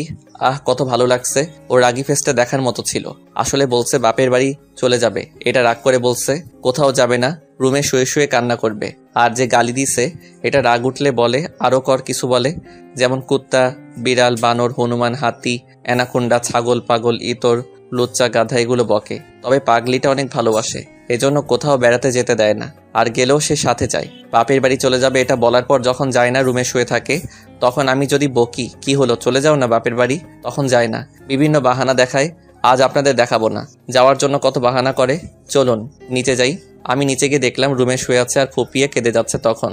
Speaker 1: কত ভালো লাগছে। ওর রাগি ফেসটা দেখার মতো ছিল। আসলে বলছে বাপের বাড়ি চলে যাবে, এটা রাগ করে বলছে। কোথাও যাবে না, রুমে শুয়ে শুয়ে কান্না করবে। আর যে গালি দিছে এটা রাগ উঠলে বলে, আরো কর কিছু বলে, যেমন কুত্তা, বিড়াল, বানর, হনুমান, হাতি, অ্যানাকোন্ডা, ছাগল, পাগল, ইতর, লুচ্চা, গাধা এগুলো বকে। তবে পাগলিটা অনেক ভালোবাসে, এজন্য কোথাও বেড়াতে যেতে দেয় না। আর গেলেও সে সাথে যায়। বাপের বাড়ি চলে যাবে এটা বলার পর যখন যায় না, রুমে শুয়ে থাকে, তখন আমি যদি বকি কি হলো চলে যাও না বাপের বাড়ি, তখন যায় না, বিভিন্ন বাহানা দেখায়। আজ আপনাদের দেখাবো না, যাওয়ার জন্য কত বাহানা করে। চলুন নিচে যাই। আমি নিচে গিয়ে দেখলাম রুমে শুয়ে আছে আর ফুপিয়ে কেঁদে যাচ্ছে। তখন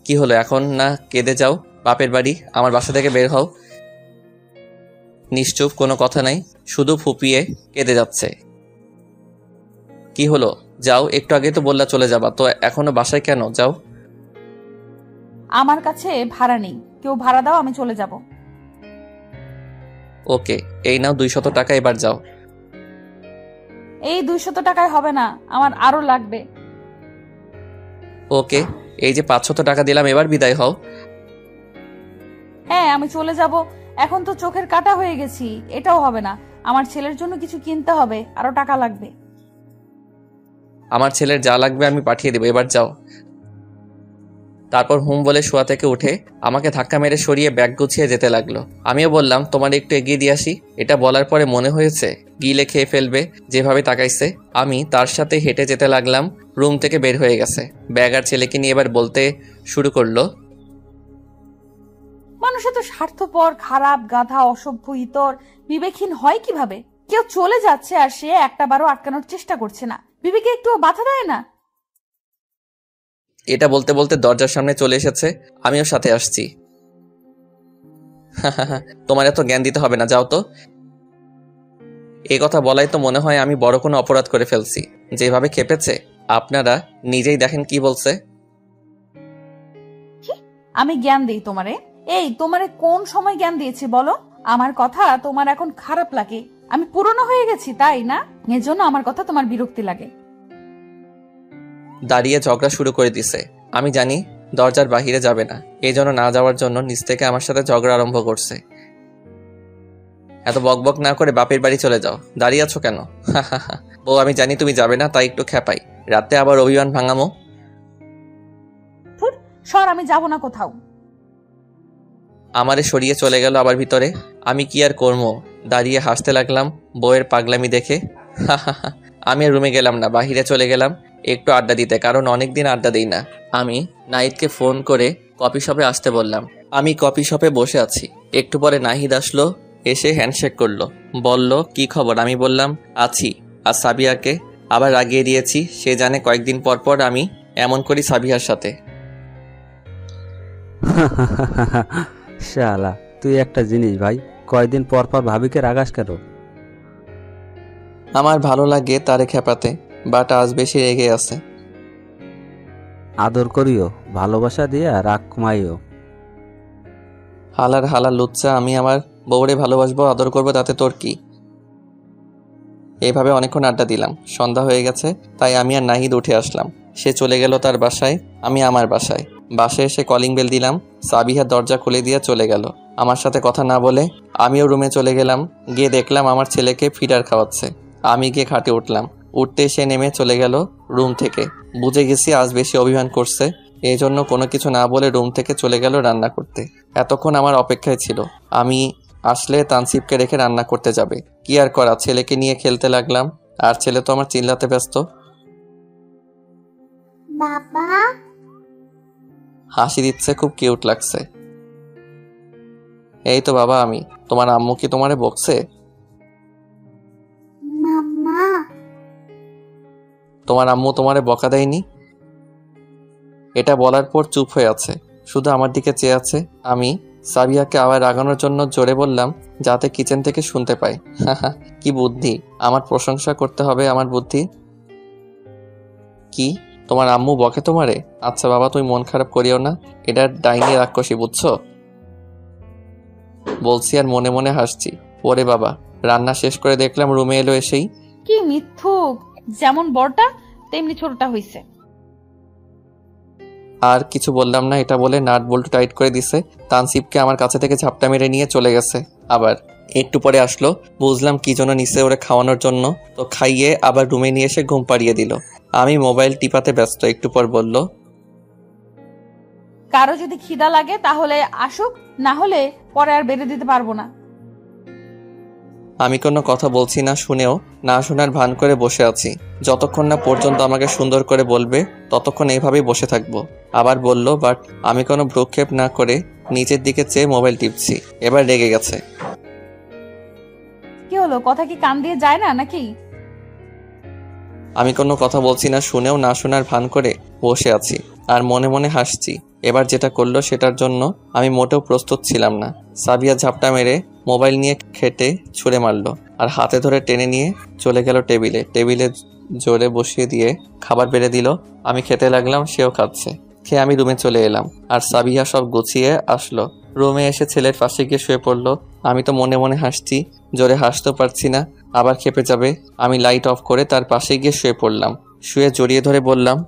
Speaker 1: কি হলো, এখন না কেঁদে যাও? বাপের বাড়ি, আমার বাসা থেকে বের হও। নিশ্চুপ, কোনো কথা নাই, শুধু ফুপিয়ে কেঁদে যাচ্ছে। কি হলো, যাও। একটু আগে তো বললা চলে যাবা, তো এখনো বাসায় কেন? যাও।
Speaker 2: আমার কাছে ভাড়া নেই, কেউ ভাড়া দাও, আমি চলে যাব।
Speaker 1: ওকে, এই নাও 200 টাকা, এবার যাও।
Speaker 2: এই 200 টাকায় হবে না, আমার আরো লাগবে।
Speaker 1: ওকে, এই যে 500 টাকা দিলাম, এবার বিদায় হও।
Speaker 2: হ্যাঁ আমি চলে যাব, এখন তো চোখের কাটা হয়ে গেছি, এটাও হবে না। আমার ছেলের জন্য কিছু কিনতে হবে, আরো টাকা লাগবে।
Speaker 1: আমার ছেলের যা লাগবে আমি পাঠিয়ে দেবো, এবার যাও। তারপর হুম বলে শোয়া থেকে উঠে আমাকে ধাক্কা মেরে সরিয়ে ব্যাগ গুছিয়ে যেতে লাগলো। আমিও বললাম তোমার একটু এগিয়ে দিয়ে আসি। এটা বলার পরে মনে হয়েছে গিলে খেয়ে ফেলবে, যেভাবে তাকাইছে। আমি তার সাথে হেঁটে যেতে লাগলাম। রুম থেকে বের হয়ে গেছে, ব্যাগ আর ছেলেকে নিয়ে এবার বলতে শুরু করলো,
Speaker 2: মানুষ তো স্বার্থপর, খারাপ, গাধা, অসভ্য, ইতর, বিবেকহীন হয় কিভাবে? কেউ চলে যাচ্ছে আর সে একটা বারও আটকানোর চেষ্টা করছে না, বিবেকে একটু বাধা দেয় না।
Speaker 1: এটা বলতে বলতে দরজার সামনে চলে এসেছে, আমিও সাথে আসছি। তোমার এত জ্ঞান দিতে হবে না, যাও তো। এই কথা বলাই তো মনে হয় আমি বড় কোনো অপরাধ করে ফেলছি। যেভাবে খেপেছে, আপনারা নিজেই দেখেন কি বলছে।
Speaker 2: আমি জ্ঞান দিই তোমারে? এই তোমারে কোন সময় জ্ঞান দিয়েছি বলো? আমার কথা তোমার এখন খারাপ লাগে? আমি পুরনো হয়ে গেছি তাই না? এজন্য আমার কথা তোমার বিরক্তি লাগে।
Speaker 1: দাঁড়িয়ে ঝগড়া শুরু করে দিছে। আমি জানি দরজার বাহিরে যাবে না, এই জন্য না যাওয়ার জন্য নিচ থেকে আমার সাথে ঝগড়া আরম্ভ করছে। এত বকবক না করে বাপের বাড়ি চলে যাও, দাঁড়িয়ে আছো কেন? বউ আমি জানি তুমি যাবে না, তাই একটু খেপাই, রাতে আবার অভিমান ভাঙামো।
Speaker 2: সর, আমি যাব না কোথাও।
Speaker 1: আমারে সরিয়ে চলে গেল আবার ভিতরে। আমি কি আর করবো, দাঁড়িয়ে হাসতে লাগলাম বউয়ের পাগলামি দেখে। আমি আর রুমে গেলাম না, বাহিরে চলে গেলাম একটু আড্ডা দিতে, কারণ অনেকদিন আড্ডা দিই না। আমি নাইটকে ফোন করে কফি শপে আসতে বললাম। আমি কফি শপে বসে আছি। একটু পরে নাহিদ আসলো, এসে হ্যান্ডশেক করলো, বলল কি খবর। আমি বললাম আছি। আর সাবিয়াকে আবার রাগিয়ে দিয়েছি। সে জানে কয়েকদিন পর পর আমি এমন করি সাবিয়ার সাথে।
Speaker 3: শালা তুই একটা জিনিস ভাই, কয়দিন পর পর ভাবিকে রাগাস কেন?
Speaker 1: আমার ভালো লাগে তারে খেপাতে, বাট আজ বেশি রেগে আছে।
Speaker 3: আদর করিও, ভালোবাসা দিয়া রাগ কমাইও।
Speaker 1: হালার হালার লুচ্চা, আমি আমার বউরে ভালোবাসবো, আদর করবো, তাতে তোর কি? এইভাবে অনেকক্ষণ আড্ডা দিলাম। সন্ধ্যা হয়ে গেছে, তাই আমি আর নাহিদ উঠে আসলাম। সে চলে গেল তার বাসায়, আমি আমার বাসায়। বাসায় এসে কলিং বেল দিলাম। সাবিহা দরজা খুলে দিয়ে চলে গেল। আমার সাথে কথা না বলে আমিও রুমে চলে গেলাম। গিয়ে দেখলাম আমার ছেলেকে ফিডার খাওয়াচ্ছে। আমি গিয়ে খাটে উঠলাম। উঠতে সে নেমে চলে গেল রুম থেকে। বুঝে গেছি আজ বেশি অভিমান করছে, এই জন্য কোনো কিছু না বলে রুম থেকে চলে গেল রান্না করতে। এতক্ষণ আমার অপেক্ষায় ছিল আমি আসলে তানসিবকে রেখে রান্না করতে যাবে। কি আর করা, ছেলেকে নিয়ে খেলতে লাগলাম। আর ছেলে তো আমার চিল্লাতে ব্যস্ত।
Speaker 8: বাবা,
Speaker 1: হাসি দিচ্ছে, খুব কিউট লাগছে। এই তো বাবা আমি। তোমার আম্মু কি তোমারে বকছে?
Speaker 8: মাম্মা,
Speaker 1: তোমার আম্মু তোমারে বকা দেয়নি? এটা বলার পর চুপ হয়ে আছে, শুধু আমার দিকে চেয়ে আছে। আমি সাবিয়াকে আবার রাগানোর জন্য জোরে বললাম, যাতে কিচেন থেকে শুনতে পাই। কি বুদ্ধি! আমার প্রশংসা করতে হবে আমার বুদ্ধি। কি, তোমার আম্মু বকে তোমারে? আচ্ছা বাবা, তুমি মন খারাপ করিও না, এটা ডাইনি রাক্ষসী, বুঝছো? বলছি আর মনে মনে হাসছি। ওরে বাবা! রান্না শেষ করে দেখলাম রুমে এলো এসেই।
Speaker 2: কি মিথ্যুক, যেমন বড়টা তেমনি ছোটটা হইছে।
Speaker 1: আর কিছু বললাম না। এটা বলে নাট বল্টু টাইট করে দিছে। তানসিবকে আমার কাছে থেকে ঝাপটা মেরে নিয়ে চলে গেছে। আবার একটু পরে আসলো, বুঝলাম কি জন্য নিচে ওরে খাওয়ানোর জন্য। তো খাইয়ে আবার রুমে নিয়ে এসে ঘুম পাড়িয়ে দিল। আমি মোবাইল টিপাতে ব্যস্ত। একটু পর বলল,
Speaker 2: কারো যদি খিদা লাগে তাহলে আসুক, না হলে পরে আর বেড়ে দিতে পারবো না।
Speaker 1: আমি কোনো কথা বলছি না, শুনেও না শোনার ভান করে বসে আছি। যতক্ষণ না পর্যন্ত আমাকে সুন্দর করে বলবে ততক্ষণ এইভাবেই বসে থাকবো। আবার বলল, বাট আমি কোনো ভ্রুক্ষেপ না করে নিচের দিকে চেয়ে মোবাইল টিপছি। এবার রেগে গেছে।
Speaker 2: কি হলো, কথা কি কান দিয়ে যায় না নাকি?
Speaker 1: আমি কোনো কথা বলছি না, শুনেও না শোনার ভান করে বসে আছি আর মনে মনে হাসছি। এবার যেটা করলো সেটার জন্য আমি মোটেও প্রস্তুত ছিলাম না। সাবিয়া ঝাপটা মেরে মোবাইল নিয়ে খেটে ছুঁড়ে মারলো আর হাতে ধরে টেনে নিয়ে চলে গেল টেবিলে জোরে বসিয়ে দিয়ে খাবার বেড়ে দিল। আমি খেতে লাগলাম, সেও খাচ্ছে। খেয়ে আমি রুমে চলে এলাম আর সাবিয়া সব গুছিয়ে আসলো। রুমে এসে ছেলের পাশে গিয়ে শুয়ে পড়লো। আমি তো মনে মনে হাসছি, জোরে হাসতেও পারছি না, আবার খেপে যাবে। আমি লাইট অফ করে তার পাশে গিয়ে শুয়ে পড়লাম। শুয়ে জড়িয়ে ধরে বললাম,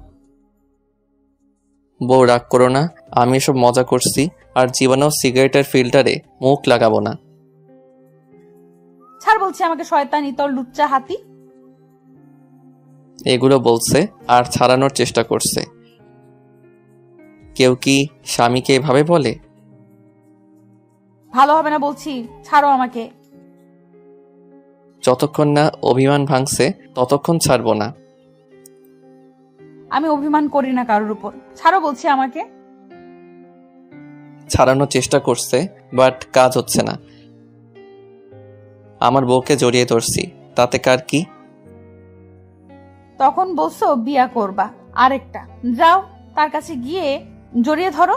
Speaker 1: বউ রাগ করো না, আমি এসব মজা করছি আর জীবনেও সিগারেটের ফিল্টারে মুখ লাগাবো না।
Speaker 2: ছাড় বলছি আমাকে, শয়তানি তোর লুচ্চা হাতি।
Speaker 1: এগুলো বলছে আর ছাড়ানোর চেষ্টা করছে। কেউ কি স্বামীকে এভাবে বলে?
Speaker 2: ভালো হবে না বলছি, ছাড়ো আমাকে।
Speaker 1: যতক্ষণ না অভিমান ভাঙছে ততক্ষণ ছাড়বো না।
Speaker 2: আমি অভিমান করি না কারোর উপর, ছাড়ো বলছি আমাকে।
Speaker 1: ছাড়ানোর চেষ্টা করছে, বাট কাজ হচ্ছে না। আমার বউকে জড়িয়ে ধরছি, তাতে কার কি?
Speaker 2: তখন বলছো বিয়া করবা, আরেকটা যাও তার কাছে গিয়ে জড়িয়ে ধরো।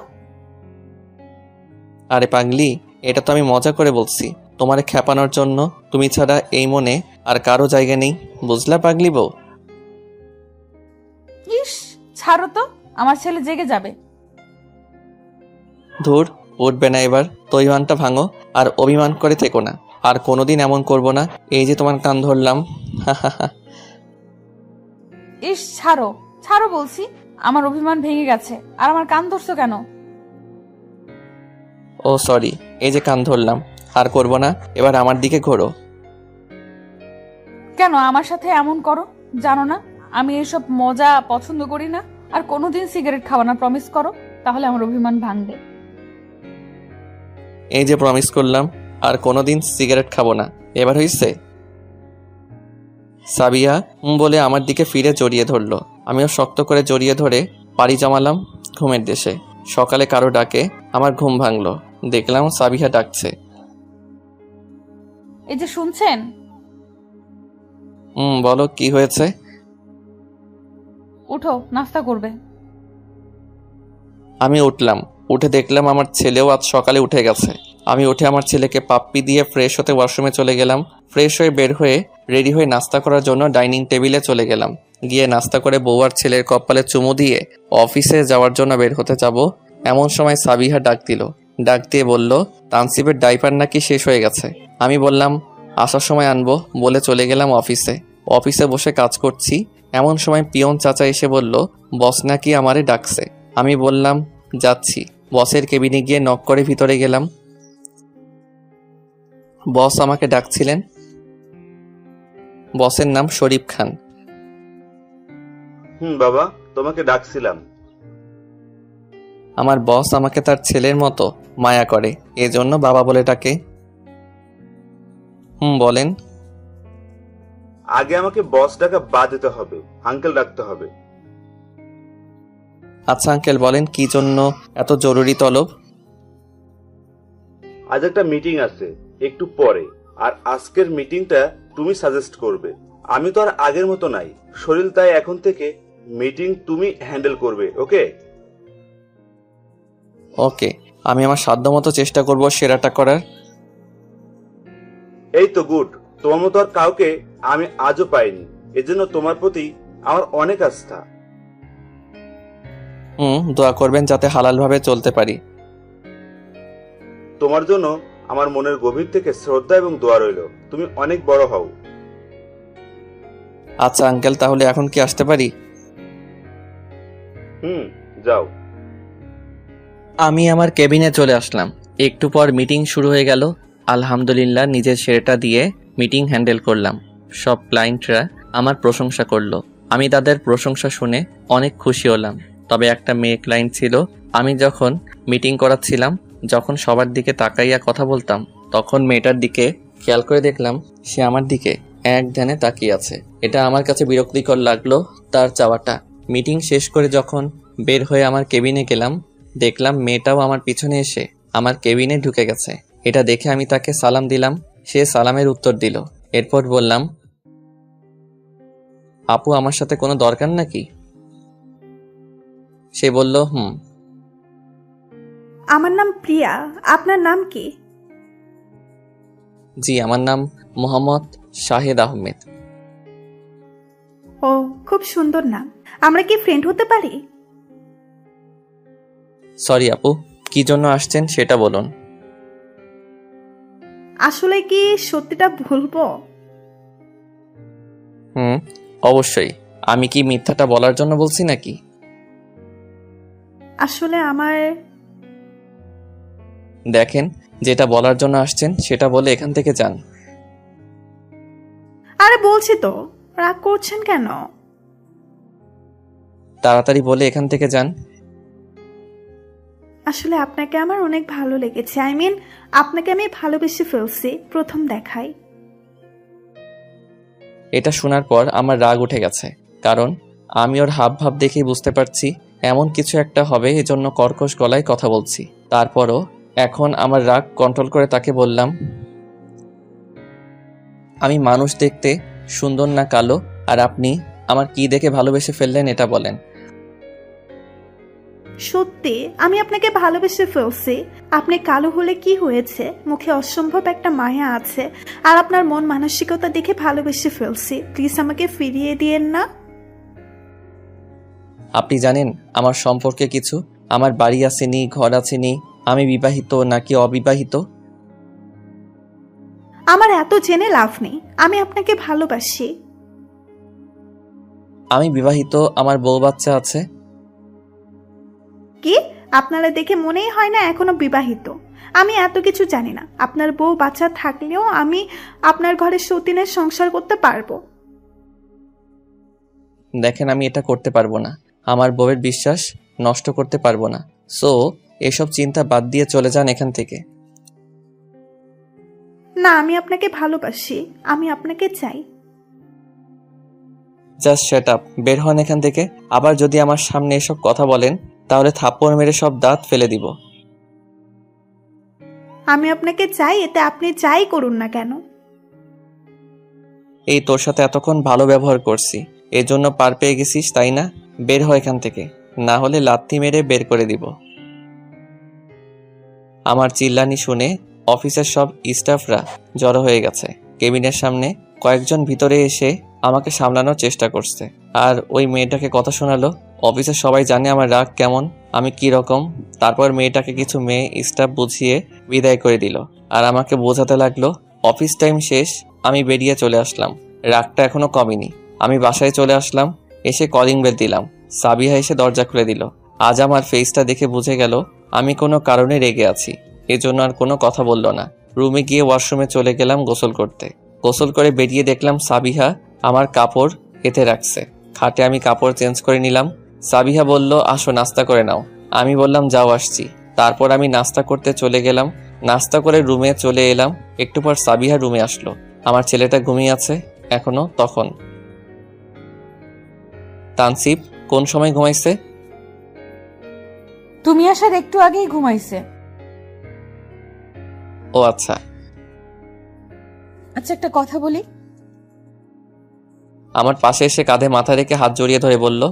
Speaker 1: আরে পাগলি, এটা তো আমি মজা করে বলছি, তোমারে খেপানোর জন্য। তুমি ছাড়া এই মনে আর কারো জায়গা নেই, বুঝলা পাগলি বউ?
Speaker 2: ইস, ছাড়ো তো, আমার ছেলে জেগে যাবে।
Speaker 1: ধুর, উঠবে না এবার। তো অভিমানটা ভাঙো আর অভিমান করে থেকো না। আর কোনোদিন এমন করবো না। এই যে তোমার কান ধরলাম।
Speaker 2: ইস, ছাড়ো ছাড়ো বলছি, আমার অভিমান ভেঙে গেছে। আর আমার কান ধরছো কেন?
Speaker 1: ও সরি, এই যে কান ধরলাম, আর করবো না। এবার আমার দিকে ঘোরো।
Speaker 2: কেন আমার সাথে এমন করো? জানো না আমি এসব মজা পছন্দ করি না। আর কোনোদিন সিগারেট খাওয়া না, প্রমিস করো, তাহলে আমার অভিমান ভাঙবে।
Speaker 1: এই যে প্রমিস করলাম, আর কোনোদিন সিগারেট খাবো না। এবার হইছে? সাবিয়া বলে আমার দিকে ফিরে জড়িয়ে ধরলো। আমিও শক্ত করে জড়িয়ে ধরে পাড়ি জমালাম ঘুমের দেশে। সকালে কারো ডাকে আমার ঘুম ভাঙলো। দেখলাম সাবিহা ডাকছে।
Speaker 2: এই যে শুনছেন?
Speaker 1: বলো কি হয়েছে?
Speaker 2: উঠো, নাস্তা করবে।
Speaker 1: আমি উঠলাম। উঠে দেখলাম আমার ছেলেও আজ সকালে উঠে গেছে। আমি উঠে আমার ছেলেকে পাপ্পি দিয়ে ফ্রেশ হতে ওয়াশরুমে চলে গেলাম। ফ্রেশ হয়ে বের হয়ে রেডি হয়ে নাস্তা করার জন্য ডাইনিং টেবিলে চলে গেলাম। গিয়ে নাস্তা করে বউ আর ছেলের কপালে চুমু দিয়ে অফিসে যাওয়ার জন্য বের হতে যাব, এমন সময় সাবিহা ডাক দিল। ডাক দিয়ে বলল তানসিবের ডাইপার নাকি শেষ হয়ে গেছে। আমি বললাম আসার সময় আনবো বলে চলে গেলাম অফিসে। অফিসে বসে কাজ করছি, এমন সময় পিয়ন চাচা এসে বলল বস নাকি আমারে ডাকছে। আমি বললাম যাচ্ছি। বসের কেবিনে গিয়ে নক করে ভিতরে গেলাম। বস আমাকে ডাকছিলেন। বসের নাম শরীফ খান।
Speaker 8: বাবা, তোমাকে ডাকছিলাম।
Speaker 1: আমার বস আমাকে তার ছেলের মতো মায়া করে, এজন্য বাবা বলে ডাকে। বলেন।
Speaker 8: আগে আমাকে বস ডাকা বাদ দিতে হবে, আঙ্কেল ডাকতে হবে।
Speaker 1: আচ্ছা আঙ্কেল বলেন কি জন্য এত জরুরি তলব?
Speaker 8: আজ একটা মিটিং আছে একটু পরে, আর আজকের মিটিংটা তুমি সাজেস্ট করবে। আমি তো আর আগের মতো নাই শরীর, তাই এখন থেকে মিটিং তুমি হ্যান্ডেল করবে। ওকে?
Speaker 1: ওকে, আমি আমার সাধ্যমতো চেষ্টা করব সেরাটা করার।
Speaker 8: এই তো গুড। তোমার মতো আর কাউকে আমি আজও পাইনি, এজন্য তোমার প্রতি আমার অনেক আস্থা।
Speaker 1: দোয়া করবেন যাতে হালালভাবে চলতে পারি।
Speaker 8: তোমার জন্য আমার মনের গভীর থেকে শ্রদ্ধা এবং দোয়া রইল। তুমি অনেক বড় হও।
Speaker 1: আচ্ছা আঙ্কেল, তাহলে এখন কি আসতে পারি?
Speaker 8: যাও।
Speaker 1: আমি আমার কেবিনে চলে আসলাম। একটু পর মিটিং শুরু হয়ে গেল। আলহামদুলিল্লাহ নিজের সেরাটা দিয়ে মিটিং হ্যান্ডেল করলাম। সব ক্লায়েন্টরা আমার প্রশংসা করলো। আমি তাদের প্রশংসা শুনে অনেক খুশি হলাম। তবে একটা মেয়ে ক্লায়েন্ট ছিল। আমি যখন মিটিং করাচ্ছিলাম, যখন সবার দিকে তাকাইয়া কথা বলতাম, তখন মেয়েটার দিকে খেয়াল করে দেখলাম সে আমার দিকে এক ধ্যানে তাকিয়ে আছে। এটা আমার কাছে বিরক্তিকর লাগলো তার চাওয়াটা। মিটিং শেষ করে যখন বের হয়ে আমার কেবিনে গেলাম, দেখলাম মেয়েটাও আমার পিছনে এসে আমার কেবিনে ঢুকে গেছে। এটা দেখে আমি তাকে সালাম দিলাম। সে সালামের উত্তর দিল। এরপর বললাম আপু আমার সাথে কোনো দরকার নাকি? সে বলল
Speaker 9: আমার নাম প্রিয়া, আপনার নাম কি?
Speaker 1: জি, আমার নাম মোহাম্মদ শাহেদ আহমেদ।
Speaker 9: ও, খুব সুন্দর নাম। আমরা কি ফ্রেন্ড হতে পারি?
Speaker 1: সরি আপু, কি জন্য আসছেন সেটা বলুন।
Speaker 9: আসলে কি সত্যিটা বলবো?
Speaker 1: অবশ্যই। আমি কি মিথ্যাটা বলার জন্য বলছি নাকি?
Speaker 9: আসলে আমার
Speaker 1: দেখেন, যেটা বলার জন্য আসছেন সেটা বলে এখান থেকে যান।
Speaker 9: আরে বলছি তো, রাগ করছেন কেন?
Speaker 1: তাড়াতাড়ি বলে এখান থেকে যান।
Speaker 9: আসলে আপনাকে আমার অনেক ভালো লেগেছে। আপনাকে আমি ভালোবেসে ফেলছি প্রথম দেখায়।
Speaker 1: এটা শোনার পর আমার রাগ উঠে গেছে, কারণ আমি ওর হাব ভাব দেখেই বুঝতে পারছি এমন কিছু একটা হবে, এজন্য কর্কশ গলায় কথা বলছি। তারপরও এখন আমার রাগ কন্ট্রোল করে তাকে বললাম আমি মানুষ দেখতে সুন্দর না কালো? আর আপনি আমার কি দেখে ভালোবেসে ফেললেন এটা বলেন।
Speaker 9: সত্যি আমি আপনাকে ভালোবেসে ফেলছি। আপনি কালো হলে কি হয়েছে, মুখে অসম্ভব একটা মায়া আছে, আর আপনার মন মানসিকতা দেখে ভালোবেসে ফেলছি। প্লিজ আমাকে ফিরিয়ে দিয়েন না।
Speaker 1: আপনি জানেন আমার সম্পর্কে কিছু? আমার বাড়ি আসেনি, ঘর আসেনি, আমি বিবাহিত নাকি অবিবাহিত?
Speaker 9: আমার এত জেনে লাভ নেই, আমি আপনাকে ভালোবাসি।
Speaker 1: আমি বিবাহিত, আমার বউ বাচ্চা আছে।
Speaker 9: কি? আপনারা দেখে মনেই হয় না এখনো বিবাহিত। আমি এত কিছু জানি না। আপনার বউ বাচ্চা থাকলেও আমি আপনার ঘরে সতীনের সংসার করতে পারবো।
Speaker 1: দেখেন, আমি এটা করতে পারবো না। আমার বউয়ের বিশ্বাস নষ্ট করতে পারবো না। সো এসব চিন্তা বাদ দিয়ে চলে যান এখান থেকে।
Speaker 9: না, আমি আপনাকে ভালোবাসি, আমি আপনাকে চাই।
Speaker 1: জাস্ট শাট আপ, বের হন এখান থেকে। আবার যদি আমার সামনে এসব কথা বলেন তাহলে থাপ্পড় মেরে সব দাঁত ফেলে দিব।
Speaker 9: আমি আপনাকে চাই, এতে আপনি যাই করুন না কেন।
Speaker 1: এই তোর সাথে এতক্ষণ ভালো ব্যবহার করছি, এর জন্য পার পেয়ে গেছিস তাই না? বের হয় এখান থেকে, না হলে লাথি মেরে বের করে দিব। আমার চিল্লানি শুনে অফিসের সব স্টাফরা জড়ো হয়ে গেছে। কেবিনের সামনে কয়েকজন ভিতরে এসে আমাকে সামলানোর চেষ্টা করছে, আর ওই মেয়েটাকে কথা শোনালো। অফিসের সবাই জানে আমার রাগ কেমন, আমি কি রকম। তারপর মেয়েটাকে কিছু মেয়ে স্টাফ বুঝিয়ে বিদায় করে দিল, আর আমাকে বোঝাতে লাগলো। অফিস টাইম শেষ, আমি বেরিয়ে চলে আসলাম। রাগটা এখনো কমেনি। আমি বাসায় চলে আসলাম, এসে কলিং বেল দিলাম। সাবিহা এসে দরজা খুলে দিল। আজ আমার ফেসটা দেখে বুঝে গেল আমি কোনো কারণে রেগে আছি, এজন্য আর কোনো কথা বলল না। রুমে গিয়ে ওয়াশরুমে চলে গেলাম গোসল করতে। গোসল করে বেরিয়ে দেখলাম সাবিহা আমার কাপড় এতে রাখছে। খাটে আমি কাপড় চেঞ্জ করে নিলাম। সাবিহা বলল, আসো নাস্তা করে নাও। আমি বললাম, যাও আসছি। তারপর আমি নাস্তা করতে চলে গেলাম। নাস্তা করে রুমে চলে এলাম। একটু পর সাবিহা রুমে আসলো। আমার ছেলেটা ঘুমিয়ে আছে এখনো। তখন তানসিব কোন সময় ঘুমাইছে?
Speaker 2: তুমি আসার একটু আগেই ঘুমাইছে।
Speaker 1: ও আচ্ছা।
Speaker 2: আচ্ছা, একটা কথা বলি।
Speaker 1: আমার পাশে এসে কাঁধে মাথা রেখে হাত জড়িয়ে ধরে বলল,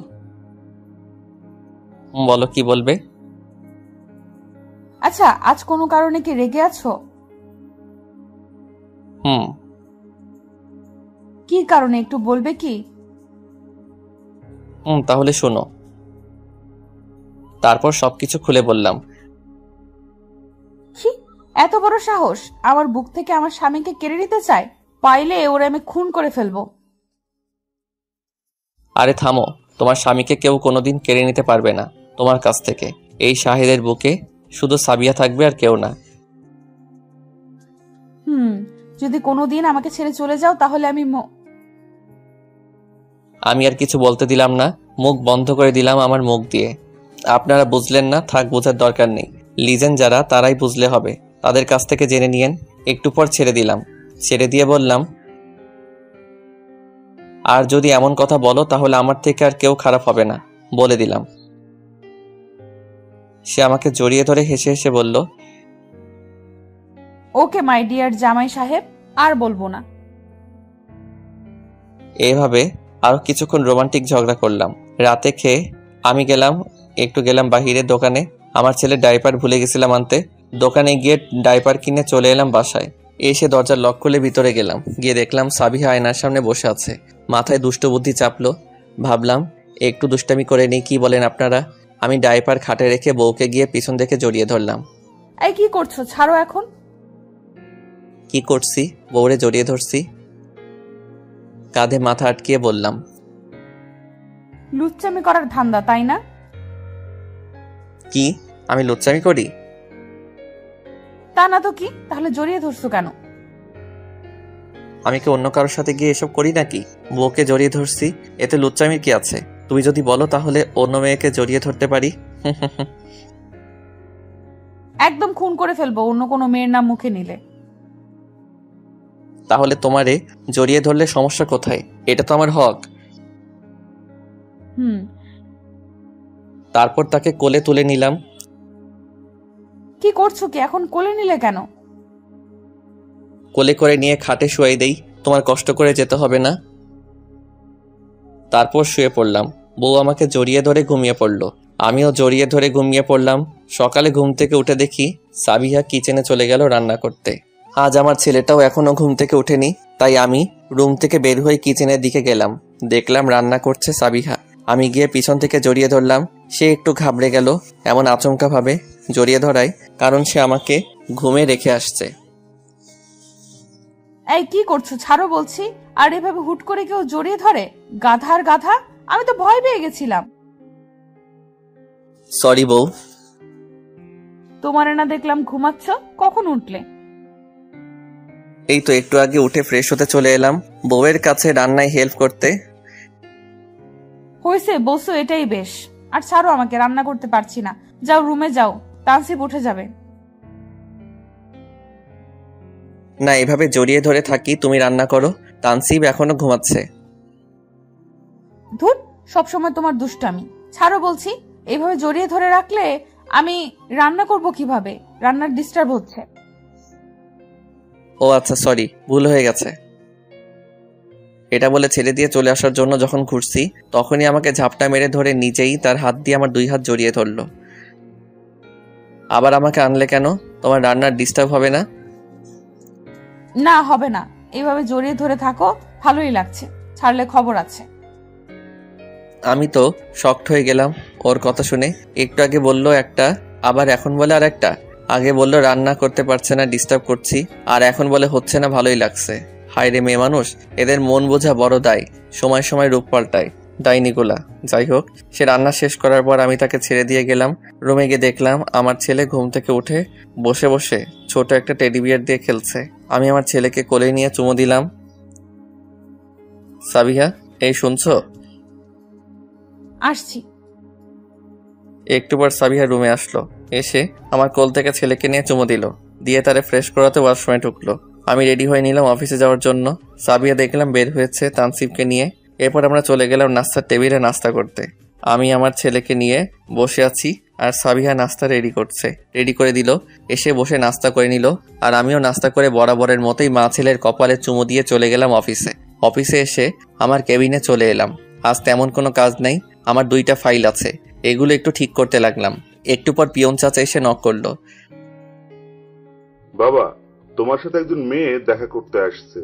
Speaker 1: বলো কি বলবে।
Speaker 2: আচ্ছা, আজ কোনো কারণে কি রেগে আছো? কি কারণে একটু বলবে কি?
Speaker 1: তাহলে শোনো। তারপর সবকিছু খুলে বললাম।
Speaker 2: কি এত বড় সাহস, আমার বুক থেকে আমার স্বামীকে কেড়ে নিতে চায়? পাইলে ওরে আমি খুন করে ফেলবো।
Speaker 1: আরে থামো, তোমার স্বামীকে কেউ কোনোদিন কেড়ে নিতে পারবে না তোমার কাছ থেকে। এই শাহিদের বুকে শুধু সাবিয়া থাকবে আর কেউ না।
Speaker 2: যদি কোনোদিন আমাকে ছেড়ে চলে যাও তাহলে
Speaker 1: আমি আর কিছু বলতে দিলাম না, মুখ বন্ধ করে দিলাম আমার মুখ দিয়ে। আপনারা বুঝলেন না, থাক, বোঝার দরকার নেই। লিজেন্ড যারা তারাই বুঝলে হবে, তাদের কাছ থেকে জেনে নিয়েন। একটু পর ছেড়ে দিলাম। ছেড়ে দিয়ে বললাম, আর যদি এমন কথা বলো তাহলে আমার থেকে আর কেউ খারাপ হবে না, বলে দিলাম। সে আমাকে জড়িয়ে ধরে হেসে হেসে বলল,
Speaker 2: ওকে মাই ডিয়ার জামাই সাহেব, আর বলবো না।
Speaker 1: এইভাবে আরো কিছুক্ষণ রোমান্টিক ঝগড়া করলাম। রাতে খেয়ে আমি একটু গেলাম বাহিরের দোকানে। আমার ছেলে ডাইপার ভুলে গেছিলাম আনতে। দোকানে গিয়ে ডাইপার কিনে চলে এলাম বাসায়। এসে দরজার লক খুলে ভিতরে গেলাম। গিয়ে দেখলাম সাবিহা আয়নার সামনে বসে আছে। মাথায় দুষ্ট বুদ্ধি চাপলো। ভাবলাম একটু দুষ্টামি করে নেই, কি বলেন আপনারা? আমি ডাইপার খাটে রেখে বউকে গিয়ে পিছন থেকে জড়িয়ে ধরলাম।
Speaker 2: এই কি করছো? ছাড়ো এখন।
Speaker 1: কি করছি? বউরে জড়িয়ে ধরছি। কাঁধে মাথা আটকিয়ে বললাম,
Speaker 2: লুচ্চামি করার ধান্দা, তাই না?
Speaker 1: কি আমি লুচ্চামি করি?
Speaker 2: তা না তো কি, তাহলে জড়িয়ে ধরছো কেন?
Speaker 1: আমি কি অন্য কারোর সাথে গিয়ে এসব করি নাকি? বউকে জড়িয়ে ধরছি, এতে লুচ্চামির কি আছে? তুমি যদি বলো তাহলে অন্য মেয়েকে জড়িয়ে ধরতে পারি।
Speaker 2: একদম খুন করে ফেলবো অন্য কোনো মেয়ের নাম মুখে নিলে।
Speaker 1: তাহলে তোমারে জড়িয়ে ধরলে সমস্যা কোথায়? এটা তো আমার হক। তারপর তাকে কোলে তুলে নিলাম।
Speaker 2: কি করছো কি? এখন কোলে নিলে কেন?
Speaker 1: কোলে করে নিয়ে খাটে শুয়াই দেই, তোমার কষ্ট করে যেতে হবে না। তারপর শুয়ে পড়লাম। বউ আমাকে জড়িয়ে ধরে ঘুমিয়ে পড়লো, আমিও জড়িয়ে ধরে ঘুমিয়ে পড়লাম। সকালে ঘুম থেকে উঠে দেখি সাবিহা কিচেনে চলে গেল রান্না করতে। আজ আমার ছেলেটাও এখনো ঘুম থেকে উঠেনি, তাই আমি রুম থেকে বের হয়ে কিচেনের দিকে গেলাম। দেখলাম রান্না করছে সাবিহা। আমি গিয়ে পিছন থেকে জড়িয়ে ধরলাম। সে একটু ঘাবড়ে গেল এমন আচমকা ভাবে জড়িয়ে ধরায়, কারণ সে আমাকে ঘুমে রেখে আসছে।
Speaker 2: এই কি করছো? ছাড়ো বলছি। আর এভাবে হুট করে কেউ জড়িয়ে ধরে? গাধার গাধা, আমি তো ভয় পেয়ে গেছিলাম।
Speaker 1: সরি বউ।
Speaker 2: তোমারে না দেখলাম ঘুমাচ্ছ, কখন উঠলে?
Speaker 1: এই তো একটু আগে উঠে ফ্রেশ হতে চলে এলাম বউয়ের কাছে রান্নায় হেল্প করতে।
Speaker 2: হয়েছে বসো, এটাই বেশ। আর ছাড়ো আমাকে, রান্না করতে পারছি না। যাও রুমে যাও, তানসিব উঠে যাবে।
Speaker 1: না, এভাবে জড়িয়ে ধরে থাকি, তুমি রান্না করো। তানসিব এখনো ঘুমাচ্ছে।
Speaker 2: ধুর, সবসময় তোমার দুষ্টামি। ছাড়ো বলছি, এইভাবে জড়িয়ে ধরে রাখলে আমি রান্না করব কিভাবে? রান্নার ডিস্টার্ব হচ্ছে।
Speaker 1: ও আচ্ছা, সরি, ভুল হয়ে গেছে। এটা বলে ছেড়ে দিয়ে চলে আসার জন্য যখন ঘুরছি, তখনই আমাকে ঝাপটা মেরে ধরে নিজেই তার হাত দিয়ে আমার 2 হাত জড়িয়ে ধরলো। আবার আমাকে আনলে কেন? তোমার রান্নার ডিস্টার্ব হবে না?
Speaker 2: না, হবে না। এইভাবে জড়িয়ে ধরে থাকো, ভালোই লাগছে। ছাড়লে খবর আছে।
Speaker 1: আমি তো শকড হয়ে গেলাম ওর কথা শুনে। একটু আগে বললো একটা, আবার এখন বলে আর একটা। আগে বললো রান্না করতে পারছে না, ডিস্টার্ব করছি, আর এখন বলে হচ্ছে না, ভালোই লাগছে। হায় রে মেয়ে মানুষ, এদের মন বোঝা বড় দায়, সময় সময় রূপ পাল্টায় ডাইনিগুলা। যাই হোক, সে রান্না শেষ করার পর আমি তাকে ছেড়ে দিয়ে গেলাম। রুমে গিয়ে দেখলাম আমার ছেলে ঘুম থেকে উঠে বসে বসে ছোট একটা টেডি বিয়ার দিয়ে খেলছে। আমি আমার ছেলেকে কোলে নিয়ে চুমু দিলাম। সাবিহা, এই শুনছো?
Speaker 2: আসছি।
Speaker 1: একটু পর সাবিহা রুমে আসলো। এসে আমার কোল থেকে ছেলেকে নিয়ে চুমু দিল, দিয়ে তারে ফ্রেশ করাতে ওয়াশরুমে ঢুকলো। আমি রেডি হয়ে নিলাম অফিসে যাওয়ার জন্য। সাবিহা দেখলাম বের হয়েছে তানসিবকে নিয়ে। এরপর আমরা চলে গেলাম নাস্তার টেবিলে নাস্তা করতে। আমি আমার ছেলেকে নিয়ে বসে আছি আর সাবিহা নাস্তা রেডি করে দিল। এসে বসে নাস্তা করে নিল, আর আমিও নাস্তা করে বরাবরের মতোই মা ছেলের কপালে চুমু দিয়ে চলে গেলাম অফিসে। অফিসে এসে আমার কেবিনে চলে এলাম। আজ তেমন কোনো কাজ নেই, আমার 2টা ফাইল আছে, এগুলো একটু ঠিক করতে লাগলাম। একটু পর পিয়ন চাচা এসে নক করলো।
Speaker 8: বাবা, তোমার সাথে একজন মেয়ে দেখা করতে আসছে।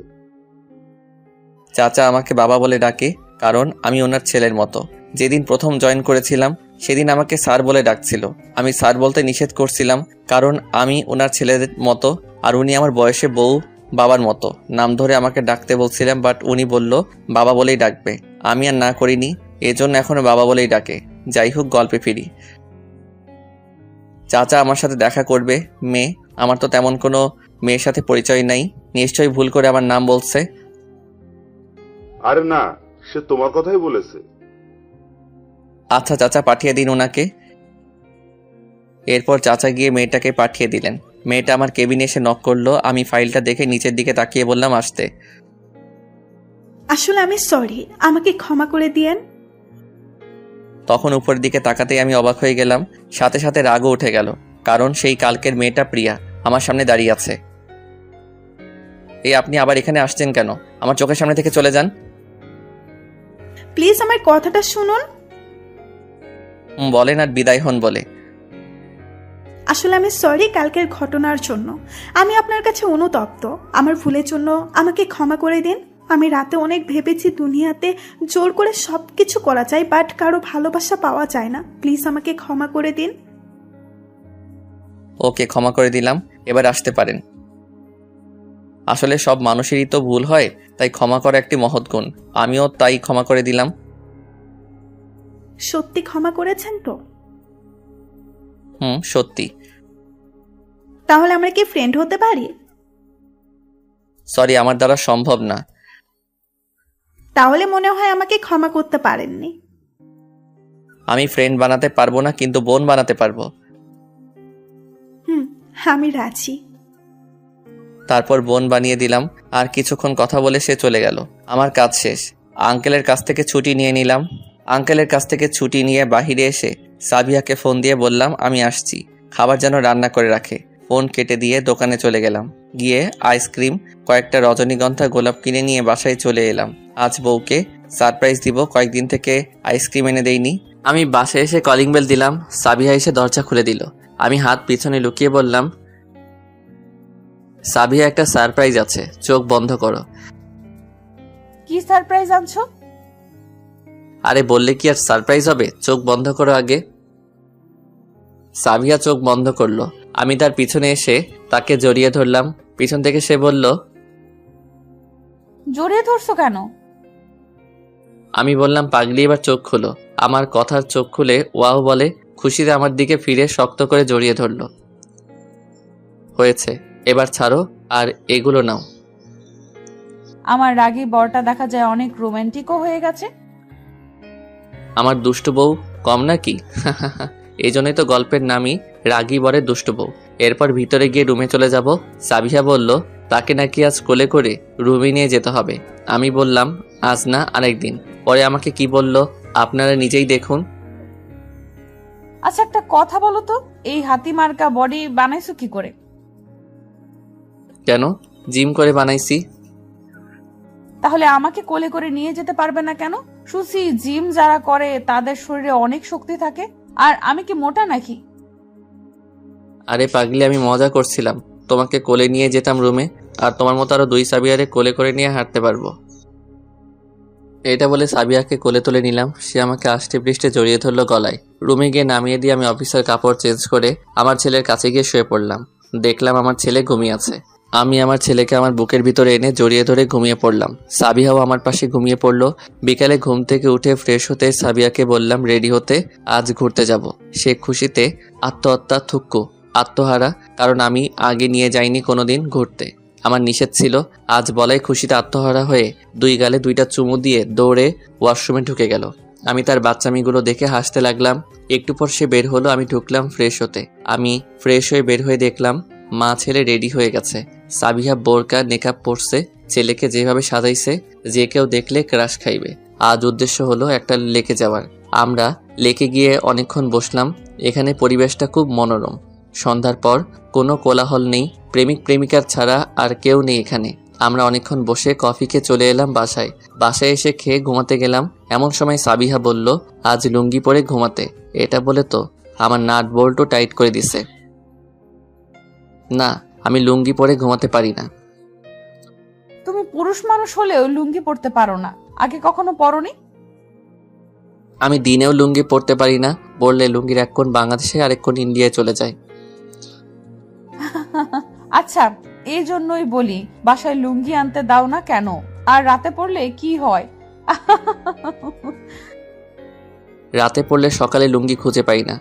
Speaker 1: চাচা আমাকে বাবা বলে ডাকে, কারণ আমি ওনার ছেলের মতো। যেদিন প্রথম জয়েন করেছিলাম সেদিন আমাকে স্যার বলে ডাকছিল। আমি স্যার বলতে নিষেধ করছিলাম, কারণ আমি ওনার ছেলের মতো, আর উনি আমার বয়সে বউ বাবার মতো। নাম ধরে আমাকে ডাকতে বলছিলাম, বাট উনি বলল বাবা বলেই ডাকবে। আমি আর না করিনি, এজন্য এখনো বাবা বলেই ডাকে। যাই হোক, গল্পে ফিরি। চাচা আমার সাথে দেখা করবে মেয়ে। আমার তো তেমন কোনো মেয়ের সাথে পরিচয় নাই, নিশ্চয়ই ভুল করে আমার নাম বলছে।
Speaker 8: আরে না, সে তোমার কথাই বলেছে।
Speaker 1: আচ্ছা চাচা, পাঠিয়ে দিন ওনাকে। এরপর চাচা গিয়ে মেয়েটাকে পাঠিয়ে দিলেন। মেয়েটা আমার কেবিনে এসে নক করলো। আমি ফাইলটা দেখে নিচের দিকে তাকিয়ে বললাম আসতে।
Speaker 9: আসলে আমি সরি, আমাকে ক্ষমা করে দিয়েন।
Speaker 1: তখন উপরের দিকে তাকাতেই আমি অবাক হয়ে গেলাম, সাথে সাথে রাগও উঠে গেল, কারণ সেই কালকের মেয়েটা প্রিয়া আমার সামনে দাঁড়িয়ে আছে। এই আপনি আবার এখানে আসছেন কেন? আমার চোখের সামনে থেকে চলে যান।
Speaker 9: প্লিজ আমার কথাটা শুনুন।
Speaker 1: বলেন আর বিদায় হন বলে।
Speaker 9: আসলে আমি সরি কালকের ঘটনার জন্য। আমি আপনার কাছে অনুতপ্ত। আমার ভুলের জন্য আমাকে ক্ষমা করে দিন। আমি রাতে অনেক ভেবেছি দুনিয়াতে জোর করে সবকিছু করা যায়, বাট কারো ভালোবাসা পাওয়া যায় না। প্লিজ আমাকে ক্ষমা করে দিন।
Speaker 1: ওকে, ক্ষমা করে দিলাম, এবার আসতে পারেন। আসলে সব মানুষেরই তো ভুল হয়, তাই ক্ষমা করা একটি মহৎ গুণ। আমিও তাই ক্ষমা করে দিলাম।
Speaker 9: সত্যি ক্ষমা করেছেন তো?
Speaker 1: সত্যি।
Speaker 9: তাহলে আমরা কি ফ্রেন্ড হতে পারি?
Speaker 1: সরি, আমার দ্বারা সম্ভব না।
Speaker 9: তাহলে মনে হয় আমাকে ক্ষমা করতে পারেননি।
Speaker 1: আমি ফ্রেন্ড বানাতে পারবো না, কিন্তু বোন বানাতে পারবো।
Speaker 9: আমি রাজি।
Speaker 1: তারপর বোন বানিয়ে দিলাম, আর কিছুক্ষণ কথা বলে সে চলে গেল। আমার কাজ শেষ। আঙ্কেলের কাছ থেকে ছুটি নিয়ে নিলাম। আঙ্কেলের কাছ থেকে ছুটি নিয়ে বাহিরে এসে সাবিয়াকে ফোন দিয়ে বললাম আমি আসছি, খাবার যেন রান্না করে রাখে। ফোন কেটে দিয়ে দোকানে চলে গেলাম। গিয়ে আইসক্রিম, কয়েকটা রজনীগন্ধা গোলাপ কিনে নিয়ে বাসায় চলে এলাম। আজ বউকে সারপ্রাইজ দিব, কয়েকদিন থেকে আইসক্রিম এনে দেইনি। আমি বাসায় এসে কলিং বেল দিলাম। সাবিহা এসে দরজা খুলে দিল। আমি হাত পিছনে লুকিয়ে বললাম, সাবিহা, একটা সারপ্রাইজ আছে, চোখ বন্ধ করো।
Speaker 2: কি সারপ্রাইজ আনছো?
Speaker 1: আরে বললে কি আর সারপ্রাইজ হবে? চোখ বন্ধ করো আগে। সাবিহা চোখ বন্ধ করলো। আমি তার পিছনে এসে তাকে জড়িয়ে ধরলাম। পিছন থেকে সে বলল,
Speaker 2: জড়িয়ে ধরছো কেন?
Speaker 1: আমি বললাম, পাগলি, এবার চোখ খুলো। আমার কথার চোখ খুলে ওয়াও বলে খুশিতে আমার দিকে ফিরে শক্ত করে জড়িয়ে ধরলো। হয়েছে, এবার ছাড়ো আর এগুলো নাও।
Speaker 2: আমার রাগী বরটা দেখা যায় অনেক রোমান্টিকও হয়ে গেছে।
Speaker 1: আমার দুষ্টু বউ কম নাকি? এই জন্যই তো গল্পের নামই রাগী বরের দুষ্টু বউ। এরপর ভিতরে গিয়ে রুমে চলে যাব। সাবিহা বলল তাকে নাকি আজ কোলে করে রুমে নিয়ে যেতে হবে। আমি বললাম আজ না, আরেকদিন। পরে আমাকে কি বলল আপনারা নিজেই দেখুন।
Speaker 2: আচ্ছা একটা কথা বলো তো, এই হাতি মার্কা বডি বানাইছো কি করে?
Speaker 1: কেন? জিম করে বানাইছি।
Speaker 2: তাহলে আমাকে কোলে করে নিয়ে যেতে পারবে না কেন? শুনছি জিম যারা করে তাদের শরীরে অনেক শক্তি থাকে। আর আমি কি মোটা নাকি?
Speaker 1: আরে পাগলি, আমি মজা করছিলাম। তোমাকে কোলে নিয়ে যেতাম রুমে, আর তোমার মতো আরো 2 সাবিয়ারে কোলে করে নিয়ে হাঁটতে পারবো। এটা বলে সাবিয়াকে কোলে তুলে নিলাম। সে আমাকে আষ্টে পৃষ্ঠে জড়িয়ে ধরলো গলায়। রুমে গিয়ে নামিয়ে দিয়ে আমি অফিসের কাপড় চেঞ্জ করে আমার ছেলের কাছে গিয়ে শুয়ে পড়লাম। দেখলাম আমার ছেলে ঘুমিয়ে আছে। আমি আমার ছেলেকে আমার বুকের ভিতরে এনে জড়িয়ে ধরে ঘুমিয়ে পড়লাম। সাবিয়াও আমার পাশে ঘুমিয়ে পড়লো। বিকালে ঘুম থেকে উঠে ফ্রেশ হতে সাবিয়াকে বললাম রেডি হতে, আজ ঘুরতে যাব। সে খুশিতে আত্মহত্যা থুক্কু আত্মহারা, কারণ আমি আগে নিয়ে যাইনি কোনোদিন ঘুরতে। আমার নিষেধ ছিল। আজ বলাই খুশিতে আত্মহারা হয়ে 2 গালে 2টা চুমু দিয়ে দৌড়ে ওয়াশরুমে ঢুকে গেল। আমি তার বাচ্চামিগুলো দেখে হাসতে লাগলাম। একটু পর সে বের হলো, আমি ঢুকলাম ফ্রেশ হতে। আমি ফ্রেশ হয়ে বের হয়ে দেখলাম মা ছেলে রেডি হয়ে গেছে। সাবিহা বোরকা নেকাব পরছে। ছেলেকে যেভাবে সাজাইছে, যে কেউ দেখলে ক্রাশ খাইবে। আজ উদ্দেশ্য হলো একটা লেকে যাওয়ার। আমরা লেকে গিয়ে অনেকক্ষণ বসলাম। এখানে পরিবেশটা খুব মনোরম। সন্ধ্যার পর কোনো কোলাহল নেই, প্রেমিক প্রেমিকার ছাড়া আর কেউ নেই এখানে। আমরা অনেকক্ষণ বসে কফি খেয়ে চলে এলাম বাসায়। বাসায় এসে খেয়ে ঘুমাতে গেলাম। এমন সময় সাবিহা বলল আজ লুঙ্গি পরে ঘুমাতে। এটা বলে তো আমার নাট বোল্টও টাইট করে দিছে। না, আমি লুঙ্গি পরে ঘুমাতে পারি না।
Speaker 2: তুমি পুরুষ মানুষ হলেও লুঙ্গি পরতে পারো না, আগে কখনো পরনি?
Speaker 1: আমি দিনেও লুঙ্গি পরতে পারি না। বললে লুঙ্গির এক কোণ বাংলাদেশে আরেক কোণ ইন্ডিয়ায় চলে যায়।
Speaker 2: আচ্ছা, এই জন্যই বলি বাসায় লুঙ্গি আনতে দাও না কেন? আর রাতে পরলে কি হয়?
Speaker 1: রাতে পড়লে সকালে লুঙ্গি খুঁজে পাই না।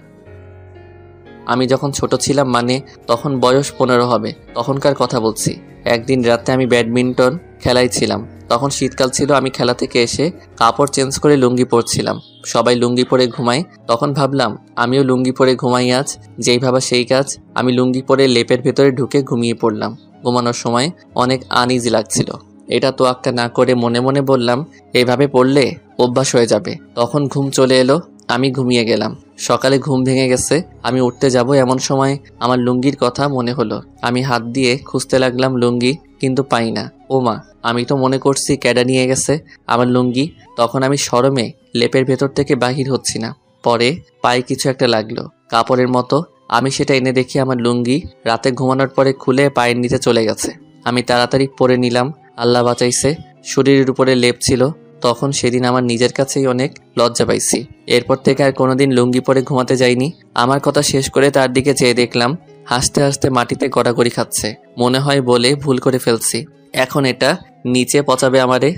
Speaker 1: আমি যখন ছোট ছিলাম, মানে তখন বয়স 15 হবে, তখনকার কথা বলছি। একদিন রাতে আমি ব্যাডমিন্টন খেলায় ছিলাম। তখন শীতকাল ছিল। আমি খেলা থেকে এসে কাপড় চেঞ্জ করে লুঙ্গি পরছিলাম। সবাই লুঙ্গি পরে ঘুমায়। তখন ভাবলাম আমিও লুঙ্গি পরে ঘুমাই আজ। যেই ভাবা সেই কাজ। আমি লুঙ্গি পরে লেপের ভেতরে ঢুকে ঘুমিয়ে পড়লাম। ঘুমানোর সময় অনেক আনইজি লাগছিল। এটা তোয়াক্কা না করে মনে মনে বললাম এইভাবে পড়লে অভ্যাস হয়ে যাবে। তখন ঘুম চলে এলো। আমি ঘুমিয়ে গেলাম। সকালে ঘুম ভেঙে গেছে। আমি উঠতে যাব, এমন সময় আমার লুঙ্গির কথা মনে হলো। আমি হাত দিয়ে খুঁজতে লাগলাম লুঙ্গি, কিন্তু পাই না। ও মা, আমি তো মনে করছি ক্যাডা নিয়ে গেছে আমার লুঙ্গি। তখন আমি শরমে লেপের ভেতর থেকে বাহির হচ্ছি না। পরে পায়ে কিছু একটা লাগলো, কাপড়ের মতো। আমি সেটা এনে দেখি আমার লুঙ্গি রাতে ঘুমানোর পরে খুলে পায়ের নিচে চলে গেছে। আমি তাড়াতাড়ি পরে নিলাম। আল্লাহ বাঁচাইছে, শরীরের উপরে লেপ ছিল। তখন সেদিন আমার নিজের কাছেই অনেক লজ্জা পাইছি। এরপর থেকে আর কোনোদিন লুঙ্গি পরে ঘুমাতে যাইনি। আমার কথা শেষ করে তার দিকে চেয়ে দেখলাম হাসতে হাসতে মাটিতে গড়াগড়ি খাচ্ছে। মনে হয় বলে ভুল করে ফেলছি। এখন এটা নিচে পচাবে আমারে।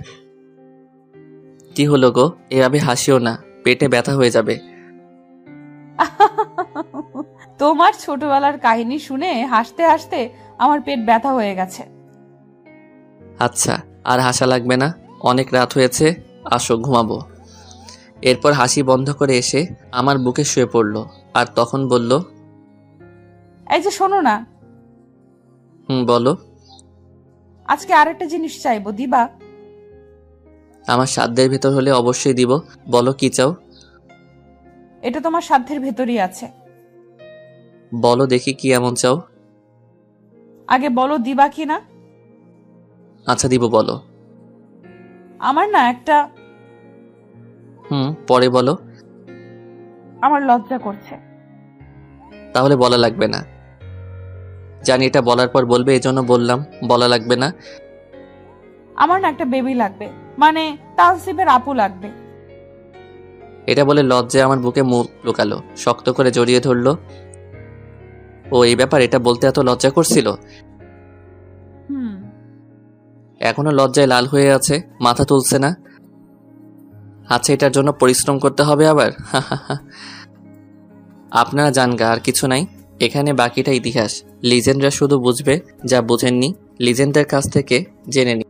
Speaker 1: কি হলো গো? এভাবে হাসিও না, পেটে ব্যথা হয়ে যাবে।
Speaker 2: তোমার ছোটবেলার কাহিনী শুনে হাসতে হাসতে আমার পেট ব্যথা হয়ে গেছে।
Speaker 1: আচ্ছা, আর হাসা লাগবে না, অনেক রাত হয়েছে, আসো ঘুমাবো। এরপর হাসি বন্ধ করে এসে আমার বুকে শুয়ে পড়ল। আর তখন বলল
Speaker 2: এই যে শোনো না,
Speaker 1: বলো।
Speaker 2: আজকে আরেকটা জিনিস চাইবো, দিবা?
Speaker 1: আমার সাধ্যের ভেতর হলে অবশ্যই দিব। বলো কি চাও?
Speaker 2: এটা তোমার সাধ্যের ভেতরই আছে।
Speaker 1: বলো দেখি কি এমন চাও।
Speaker 2: আগে বলো দিবা কি না।
Speaker 1: আচ্ছা দিব, বলো।
Speaker 2: আমার না একটা
Speaker 1: পরে বলো।
Speaker 2: আমার লজ্জা করছে।
Speaker 1: তাহলে বলা লাগবে না। জানি এটা বলার পর বলবে, এজন্য বললাম বলা লাগবে না।
Speaker 2: আমার না একটা বেবি লাগবে, মানে তানসিবের আপু লাগবে।
Speaker 1: এটা বলে লজ্জায় আমার বুকে মুখ লুকালো, শক্ত করে জড়িয়ে ধরলো। ও এই ব্যাপার, এটা বলতে এত লজ্জা করছিল। এখনো লজ্জায় লাল হয়ে আছে, মাথা তুলছে না। আচ্ছা, এটার জন্য পরিশ্রম করতে হবে আবার। আপনারা জানগা, আর কিছু নাই এখানে, বাকিটা ইতিহাস। লিজেন্ডরা শুধু বুঝবে যা বুঝেননি। লিজেন্ডদের কাছ থেকে জেনে নি।